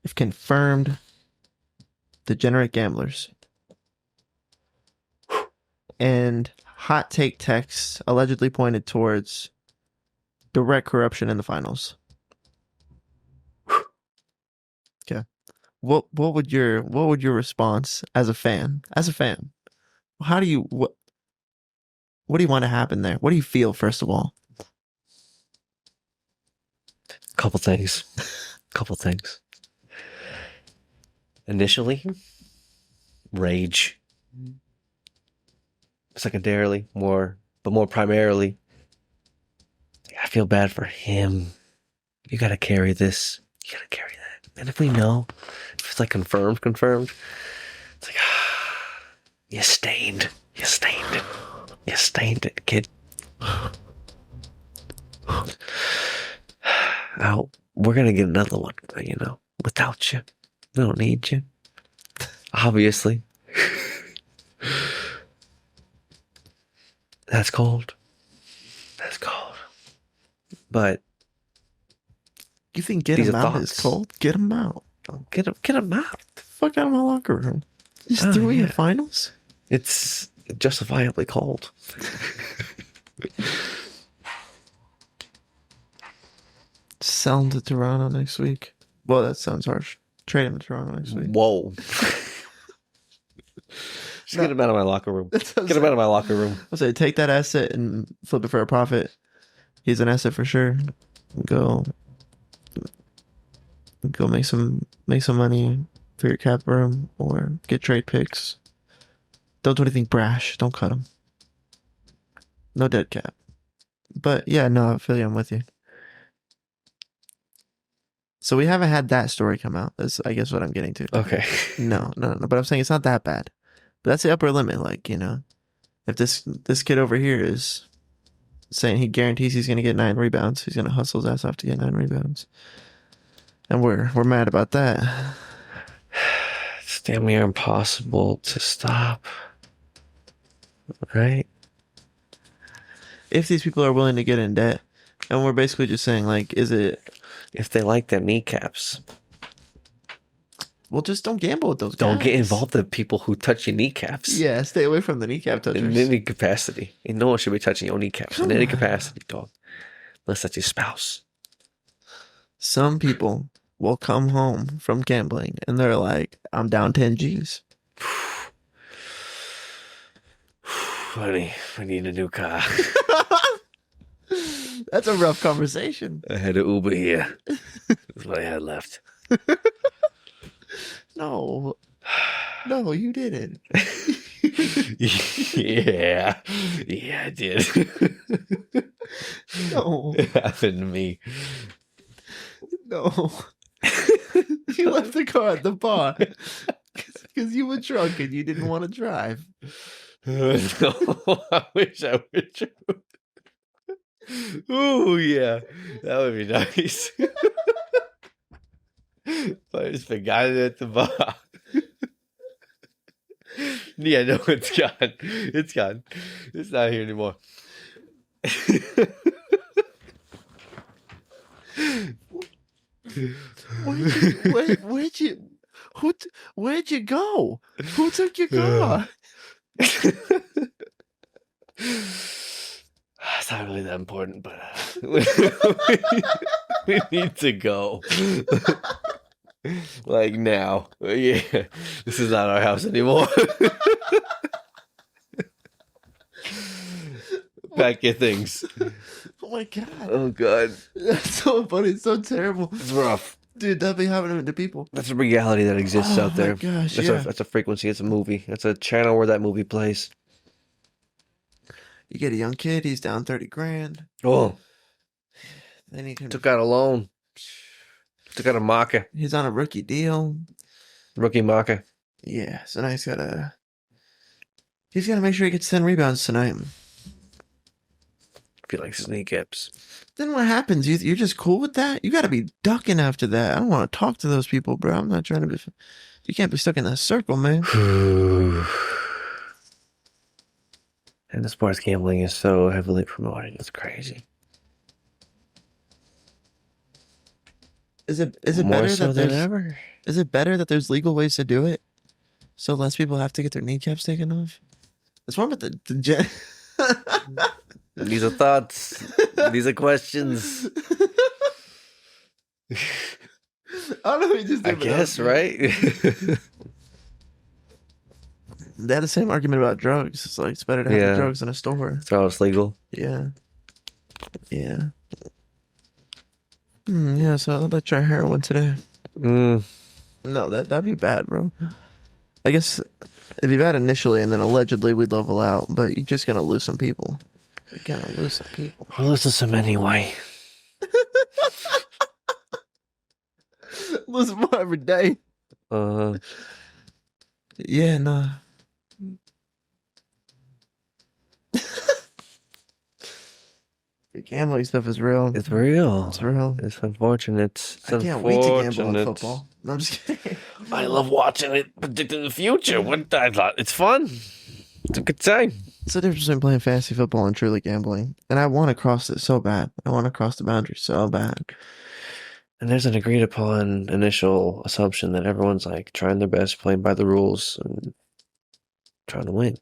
if confirmed, degenerate gamblers, and hot take texts allegedly pointed towards direct corruption in the finals. Okay. What would your response as a fan? How do you what do you want to happen there? What do you feel first of all? Couple things. Initially, rage. Secondarily, more primarily, I feel bad for him. You gotta carry this. You gotta carry that. And if we know, if it's like confirmed, it's like, you stained it, kid. Now, we're gonna get another one, without you. We don't need you. Obviously. That's cold. But you think get him out is cold? Get him out. Get him out. Fuck out of my locker room. Just threw me in finals. It's justifiably cold. Sell him to Toronto next week. Well, that sounds harsh. Trade him to Toronto next week. Whoa. Just get him out of my locker room. I'll say take that asset and flip it for a profit. He's an asset for sure. Go make some money for your cap room or get trade picks. Don't do anything brash. Don't cut him. No dead cap. But yeah, no, I feel you. I'm with you. So we haven't had that story come out. That's, I guess, what I'm getting to. Okay. No. But I'm saying it's not that bad. But that's the upper limit. Like, if this kid over here is saying he guarantees he's going to get 9 rebounds, he's going to hustle his ass off to get 9 rebounds. And we're mad about that. It's damn near impossible to stop. Right? If these people are willing to get in debt, and we're basically just saying, like, is it... If they like their kneecaps. Well, just don't gamble with those guys. Don't get involved in people who touch your kneecaps. Yeah, stay away from the kneecap touchers. In any capacity. And no one should be touching your kneecaps in any capacity, dog. Unless that's your spouse. Some people will come home from gambling and they're like, I'm down 10 G's. Honey, I need a new car. That's a rough conversation. I had an Uber here. That's what I had left. No, you didn't. Yeah. Yeah, I did. No. It happened to me. No. You left the car at the bar because you were drunk and you didn't want to drive. No, I wish I would. Oh, yeah. That would be nice. I just forgot it at the bar. Yeah, no, it's gone. It's gone. It's not here anymore. Where'd you go? Who took your car? It's not really that important, but we need to go. Like now. Yeah. This is not our house anymore. Pack your things. Oh my god. Oh god. That's so funny. It's so terrible. It's rough. Dude, that'd be happening to people. That's a reality that exists out there. Oh my gosh, That's a frequency. It's a movie. It's a channel where that movie plays. You get a young kid, he's down 30 grand. Oh. They need him. Took out a loan. Took out a marker. He's on a rookie deal. Rookie marker. Yeah, so now he's gotta make sure he gets 10 rebounds tonight. Feel like his kneecaps. Then what happens? You're just cool with that? You gotta be ducking after that. I don't want to talk to those people, bro. I'm not trying to be... You can't be stuck in that circle, man. And the sports gambling is so heavily promoted. It's crazy. Is it More better so that than there's ever? Is it better that there's legal ways to do it, so less people have to get their kneecaps taken off? It's more about the These are thoughts. These are questions. I don't know. You just I guess, right? They had the same argument about drugs. It's like it's better to have the drugs in a store. So it's legal. Yeah. Yeah. Yeah, so I'll let try heroin today. No, that'd be bad, bro. I guess it'd be bad initially, and then allegedly we'd level out, but you're just gonna lose some people. You're gonna lose some people. I'll listen to some anyway. Lose more every day. Yeah, nah. The gambling stuff is real. It's real. It's real. It's unfortunate. I can't wait to gamble on football. No, I'm just kidding. I love watching it, predicting the future. What I thought it's fun. It's a good time. It's the difference between playing fantasy football and truly gambling. And I want to cross it so bad. I want to cross the boundary so bad. And there's an agreed upon initial assumption that everyone's like trying their best, playing by the rules, and trying to win.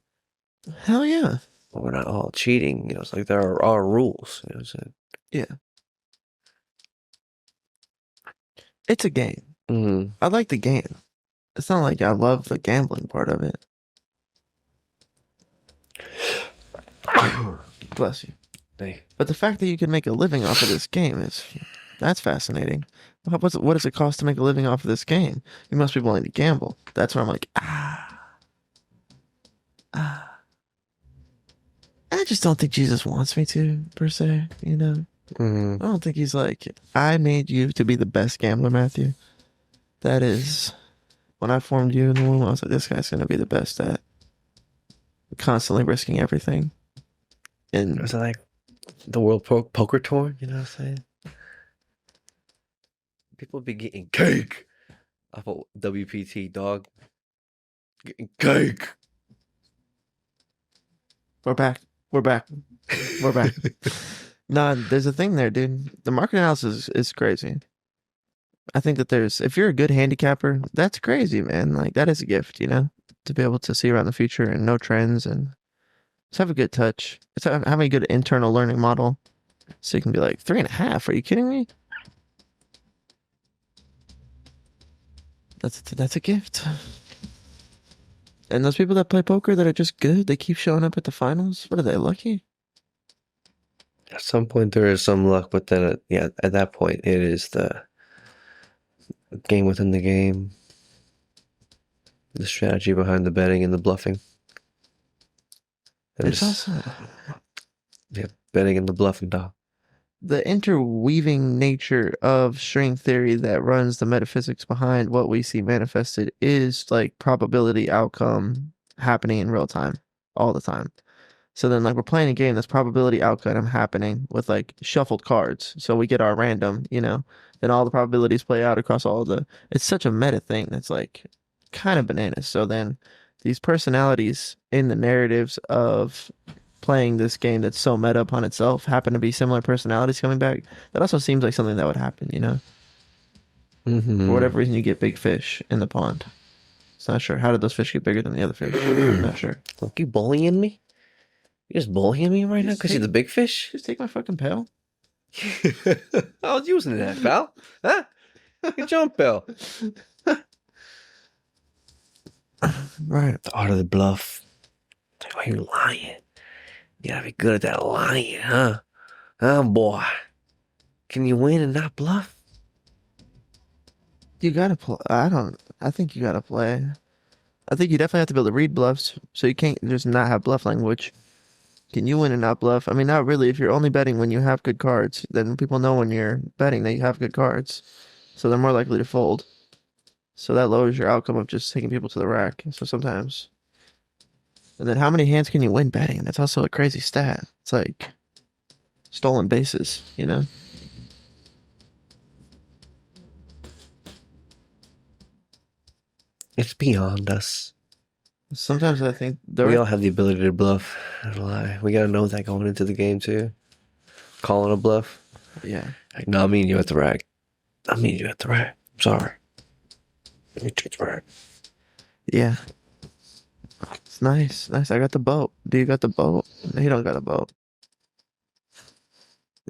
Hell yeah. But we're not all cheating. It's like there are rules. You know what I'm saying? Yeah. It's a game. Mm-hmm. I like the game. It's not like I love the gambling part of it. Bless you. Hey. But the fact that you can make a living off of this game that's fascinating. What does it cost to make a living off of this game? You must be willing to gamble. That's where I'm like, I just don't think Jesus wants me to, per se, you know? Mm-hmm. I don't think he's like, I made you to be the best gambler, Matthew. That is, when I formed you in the womb, I was like, this guy's going to be the best at constantly risking everything. And was it like the World Poker Tour? You know what I'm saying? People be getting cake off of WPT, dog. Getting cake. We're back. Nah, there's a thing there, dude. The market analysis is crazy. I think that if you're a good handicapper, that's crazy, man. Like, that is a gift, you know, to be able to see around the future and know trends and just have a good touch. It's having a good internal learning model. So you can be like, 3.5, are you kidding me? That's a gift. And those people that play poker that are just good, they keep showing up at the finals. What are they, lucky? At some point there is some luck, but then at that point it is the game within the game, the strategy behind the betting and the bluffing. And It's just, also yeah, betting in the bluffing dog. the interweaving nature of string theory that runs the metaphysics behind what we see manifested is like probability outcome happening in real time all the time. So then, like, we're playing a game that's probability outcome happening with like shuffled cards. So we get our random, then all the probabilities play out across all the. It's such a meta thing that's like kind of bananas. So then these personalities in the narratives of playing this game that's so meta upon itself happen to be similar personalities coming back. That also seems like something that would happen. For Mm-hmm. whatever reason, you get big fish in the pond. It's not sure. How did those fish get bigger than the other fish? I'm not sure. Look, you bullying me? You just bullying me right now Just because you're the big fish? Just take my fucking pail. I was using that, pal. Huh? Good job, pal. Right. The art of the bluff. Why are you lying? You gotta be good at that lying, huh? Oh, boy. Can you win and not bluff? You gotta play. I think you gotta play. I think you definitely have to be able to read bluffs, so you can't just not have bluff language. Can you win and not bluff? I mean, not really. If you're only betting when you have good cards, then people know when you're betting that you have good cards, so they're more likely to fold. So that lowers your outcome of just taking people to the rack. So sometimes, and then how many hands can you win betting? That's also a crazy stat. It's like stolen bases. It's beyond us. Sometimes I think We all have the ability to bluff. I don't lie. We gotta know that going into the game too. Calling a bluff. Yeah. Like, no, I mean you at the rack. I mean you at the rack. Sorry. Let me check the rack. Yeah. It's nice. Nice. I got the boat. Do you got the boat? No, he don't got a boat.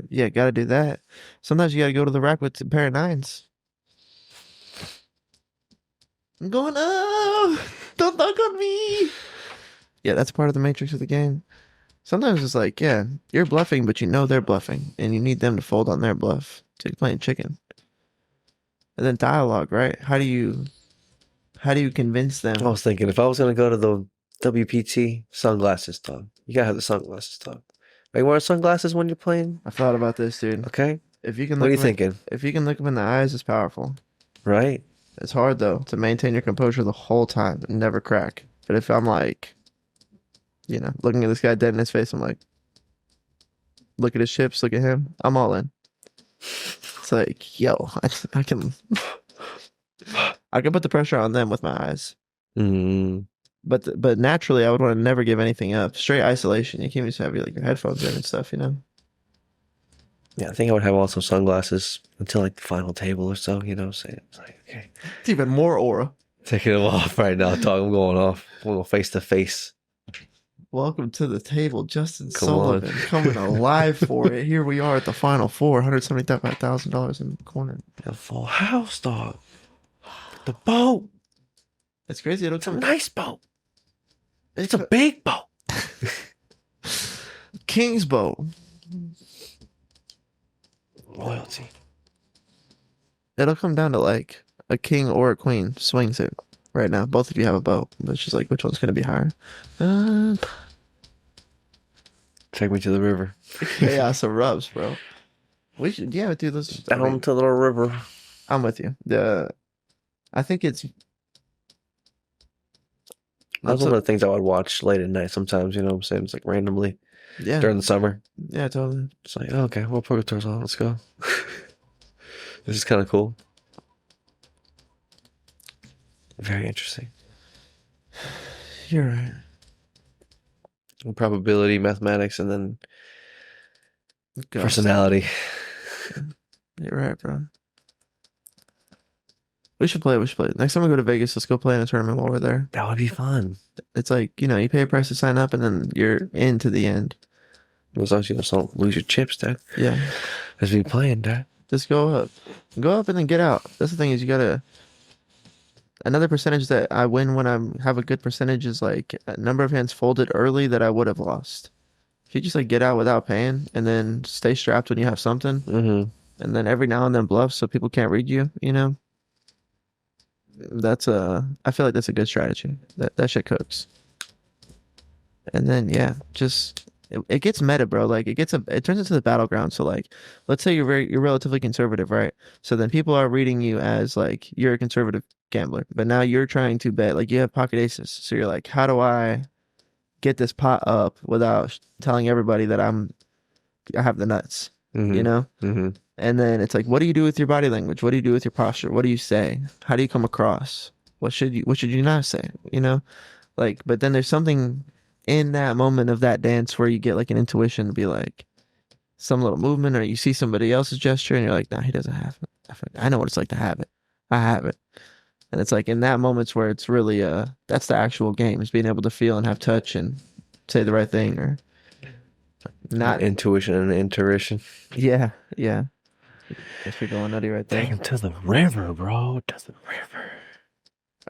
Yeah, gotta do that. Sometimes you gotta go to the rack with a pair of nines. I'm going up. Don't knock on me. Yeah, that's part of the matrix of the game. Sometimes it's like, yeah, you're bluffing, but you know they're bluffing, and you need them to fold on their bluff. So you're playing chicken. And then dialogue, right? How do you convince them? I was thinking if I was gonna go to the WPT, sunglasses, dog. You gotta have the sunglasses, dog. Are you wearing sunglasses when you're playing? I thought about this, dude. Okay. If you can What look are you thinking? if you can look them in the eyes, it's powerful. Right? It's hard though to maintain your composure the whole time and never crack. But if I'm like, looking at this guy dead in his face, I'm like, look at his chips, look at him. I'm all in. It's like, yo, I can put the pressure on them with my eyes. Mm. But naturally, I would want to never give anything up. Straight isolation. You can't just have your headphones in and stuff. Yeah, I think I would have also sunglasses until like the final table or so, So it's like, okay. It's even more aura. Taking them off right now, dog. I'm going off. We're going face to face. Welcome to the table, Justin Come Sullivan, on. coming alive for it. Here we are at the final four, $175,000 in the corner. The full house, dog. The boat. It's crazy. It's a nice boat. It's a big boat. King's boat. Loyalty. It'll come down to like a king or a queen swings it right now. Both of you have a boat, but it's just like which one's gonna be higher. Take me to the river. Chaos erupts, bro. We should, yeah, do this. Down to the river. I'm with you. I think it's. That's one of the things I would watch late at night sometimes, you know what I'm saying? It's like randomly. Yeah. During the summer. Yeah, totally. It's like, oh, okay, well, Purgatory's on. Let's go. This is kind of cool. Very interesting. You're right. Probability, mathematics, and then Ghost. personality. You're right, bro. We should play. Next time we go to Vegas, let's go play in a tournament while we're there. That would be fun. It's like, you pay a price to sign up and then you're into the end. As long as you don't lose your chips, Dad. Yeah. As we playing, Dad. Just go up. Go up and then get out. That's the thing is you gotta. Another percentage that I win when I have a good percentage is like a number of hands folded early that I would have lost. If you just like get out without paying and then stay strapped when you have something, and then every now and then bluff so people can't read you, that's I feel like that's a good strategy. That shit cooks. And then yeah, just it gets meta, bro. Like it turns into the battleground. So like, let's say you're relatively conservative, right? So then people are reading you as like you're a conservative gambler, but now you're trying to bet. Like you have pocket aces, so you're like, how do I get this pot up without telling everybody that I have the nuts, you Mm-hmm. know? Mm-hmm. And then it's like, what do you do with your body language? What do you do with your posture? What do you say? How do you come across? What should you not say? You know? Like, but then there's something in that moment of that dance where you get like an intuition to be like some little movement or you see somebody else's gesture and you're like, nah, he doesn't have it. I know what it's like to have it. I have it. And it's like in that moments where it's really that's the actual game is being able to feel and have touch and say the right thing or not. Intuition and intuition. Yeah, yeah. Guess we're going nutty right Take there. him to the river, bro. To the river.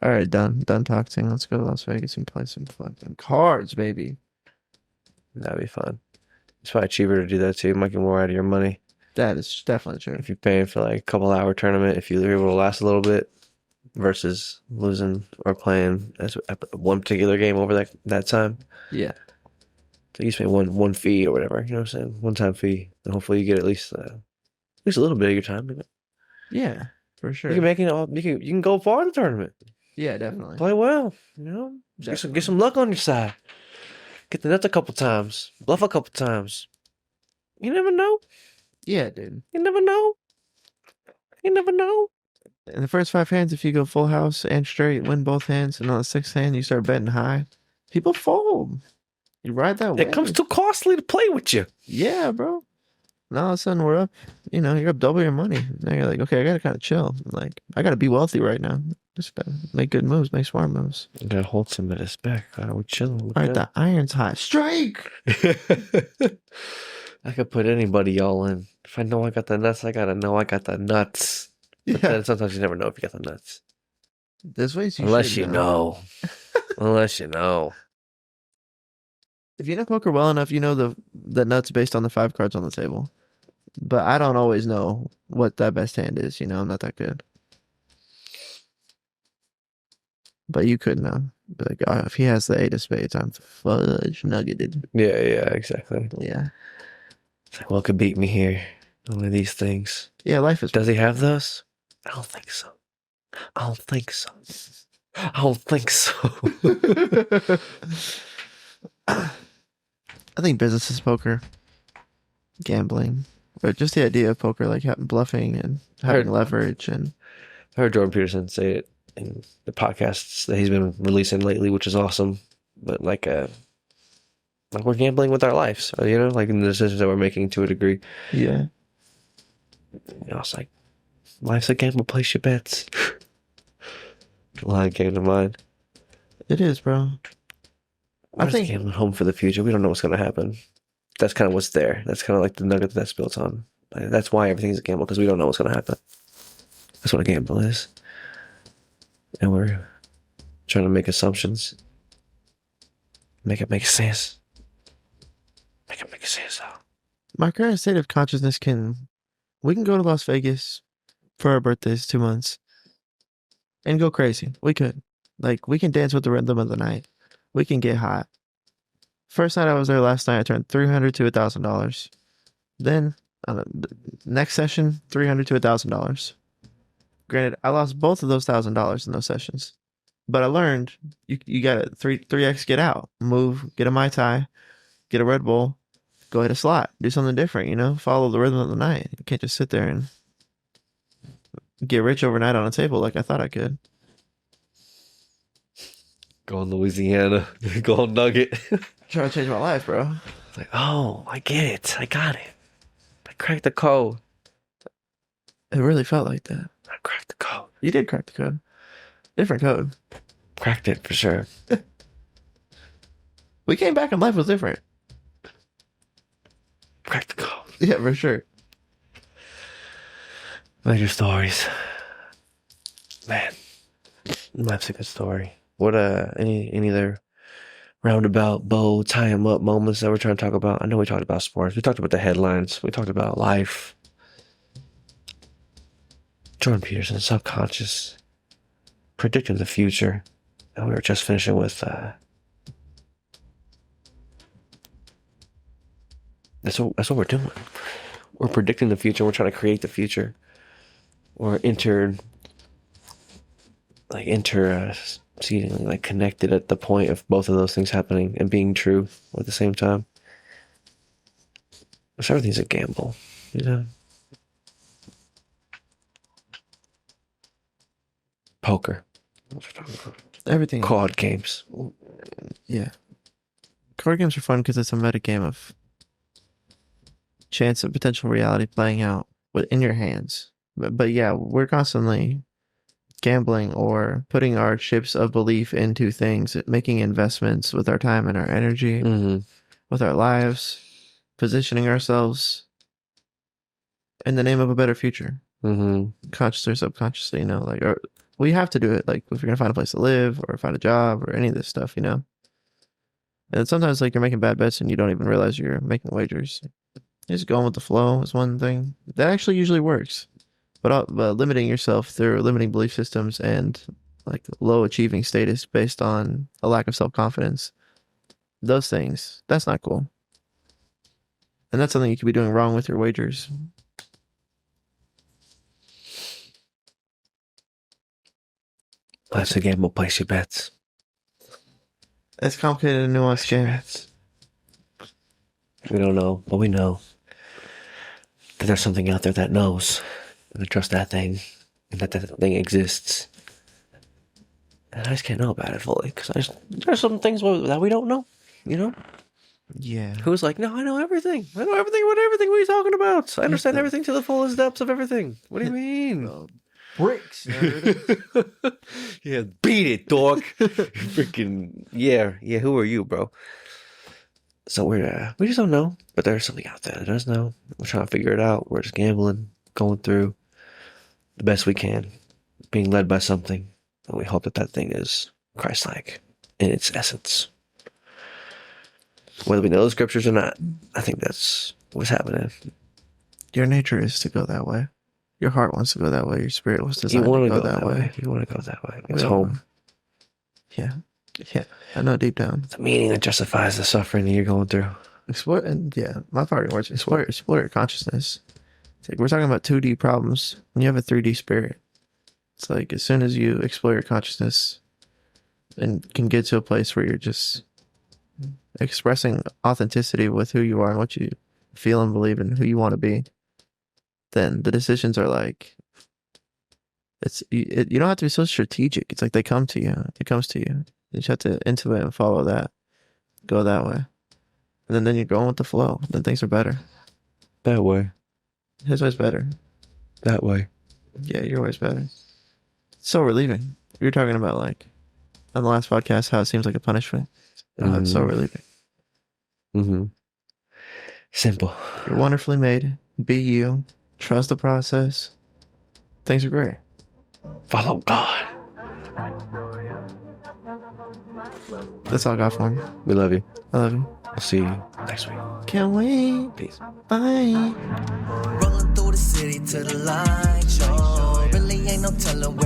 All right, done talking. Let's go to Las Vegas and play some fucking cards, baby. That'd be fun. It's probably cheaper to do that too. Might get more out of your money. That is definitely true. If you're paying for like a couple hour tournament, if you're able to last a little bit versus losing or playing as one particular game over that time. Yeah, So you just pay one fee or whatever, you know what I'm saying? One time fee. And hopefully you get at least a little bit of your time. You know? yeah, for sure. You can make it all you can go far in the tournament. Yeah, definitely. Play well, you know? Get some luck on your side. Get the nuts a couple times. Bluff a couple times. You never know. Yeah, dude. You never know. You never know. In the first 5 hands, if you go full house and straight, win both hands, and on the sixth hand, you start betting high, people fold. You ride that wave. It comes too costly to play with you. Yeah, bro. Now all of a sudden we're up, you're up double your money. Now you're like, okay, I gotta kind of chill. Like, I gotta be wealthy right now. Just gotta make good moves, make smart moves. You gotta hold some of this back. We're chilling. All right, the iron's hot. Strike! I could put anybody all in. If I know I got the nuts, I gotta know I got the nuts. But Yeah. then sometimes you never know if you got the nuts. There's ways Unless you know. Unless you know. If you know poker well enough, you know the nuts based on the 5 cards on the table. But I don't always know what that best hand is. I'm not that good. But you could know. Be like, oh, if he has the 8 of spades, I'm fudge nuggeted. Yeah, exactly. Yeah. It's like, well, could beat me here. Only these things. Yeah, life is. Does he have those? I don't think so. I don't think so. I don't think so. I think business is poker, gambling, or just the idea of poker, like bluffing and having leverage. And I heard Jordan Peterson say it in the podcasts that he's been releasing lately, which is awesome. But like we're gambling with our lives, like in the decisions that we're making to a degree. Yeah. It's like life's a gamble. Place your bets. Line came to mind. It is, bro. I think gambling home for the future. We don't know what's going to happen. That's kind of what's there. That's kind of like the nugget that's built on. That's why everything's a gamble, because we don't know what's going to happen. That's what a gamble is. And we're trying to make assumptions. Make it make sense. Make it make sense, though. My current state of consciousness we can go to Las Vegas for our birthdays 2 months and go crazy. We could. Like, we can dance with the rhythm of the night. We can get hot. First night I was there last night, I turned $300 to $1,000. Then, the next session, $300 to $1,000. Granted, I lost both of those $1,000 in those sessions. But I learned you gotta 3x get out. Move, get a Mai Tai, get a Red Bull, go hit a slot. Do something different, follow the rhythm of the night. You can't just sit there and get rich overnight on a table like I thought I could. Going Louisiana, Gold Nugget. Trying to change my life, bro. It's like, oh, I get it. I got it. I cracked the code. It really felt like that. I cracked the code. You did crack the code. Different code. Cracked it for sure. We came back and life was different. Cracked the code. Yeah, for sure. Major stories. Man, life's a good story. What any other roundabout bow tie 'em up moments that we're trying to talk about? I know we talked about sports. We talked about the headlines. We talked about life. Jordan Peterson, subconscious, predicting the future. And we were just finishing with That's what we're doing. We're predicting the future. We're trying to create the future. Or seemingly like connected at the point of both of those things happening and being true at the same time. So everything's a gamble, you know. Poker, Everything. card games. Yeah. Card games are fun because it's a meta game of chance of potential reality playing out in your hands. But yeah, we're constantly gambling or putting our chips of belief into things, making investments with our time and our energy, with our lives, positioning ourselves in the name of a better future, consciously or subconsciously, you know, like, or we have to do it. Like if you're gonna find a place to live or find a job or any of this stuff, you know. And sometimes like you're making bad bets and you don't even realize you're making wagers. Just going with the flow is one thing that actually usually works, but limiting yourself through limiting belief systems and like low achieving status based on a lack of self-confidence, those things, that's not cool. And that's something you could be doing wrong with your wagers. Life's a gamble. Place your bets. It's complicated and nuanced game. Bets. We don't know, but we know that there's something out there that knows, and we trust that thing, and that thing exists. And I just can't know about it fully because there's some things that we don't know, you know. Yeah. Who's like, no, I know everything. I know everything about everything. What are you talking about? I understand everything to the fullest depths of everything. What do you mean? Bricks, nerd. Yeah, beat it, dog. Freaking yeah. Who are you, bro? So we just don't know, but there's something out there that does know. We're trying to figure it out. We're just gambling, going through the best we can, being led by something, and we hope that thing is Christ-like in its essence. Whether we know the scriptures or not, I think that's what's happening. Your nature is to go that way. Your heart wants to go that way. Your spirit was designed to go that way. You want to go that way. It's home. Yeah. I know deep down. The meaning that justifies the suffering that you're going through. Explore, and yeah, my parting words. Explore your consciousness. It's like we're talking about 2D problems. When you have a 3D spirit, it's like as soon as you explore your consciousness and can get to a place where you're just expressing authenticity with who you are and what you feel and believe and who you want to be, then the decisions are like, you don't have to be so strategic. It's like they come to you. It comes to you. You just have to intuit and follow that. Go that way. And then you're going with the flow. Then things are better. That way. His way's better. That way. Yeah, your way's better. It's so relieving. We were talking about like on the last podcast how it seems like a punishment. It's so relieving. Simple. You're wonderfully made. Be you. Trust the process. Things are great. Follow God. That's all I got for him. We love you. I love you. I'll see you next week. Can't wait. Peace. Bye. Rolling through the city to the light show. Really ain't no telling where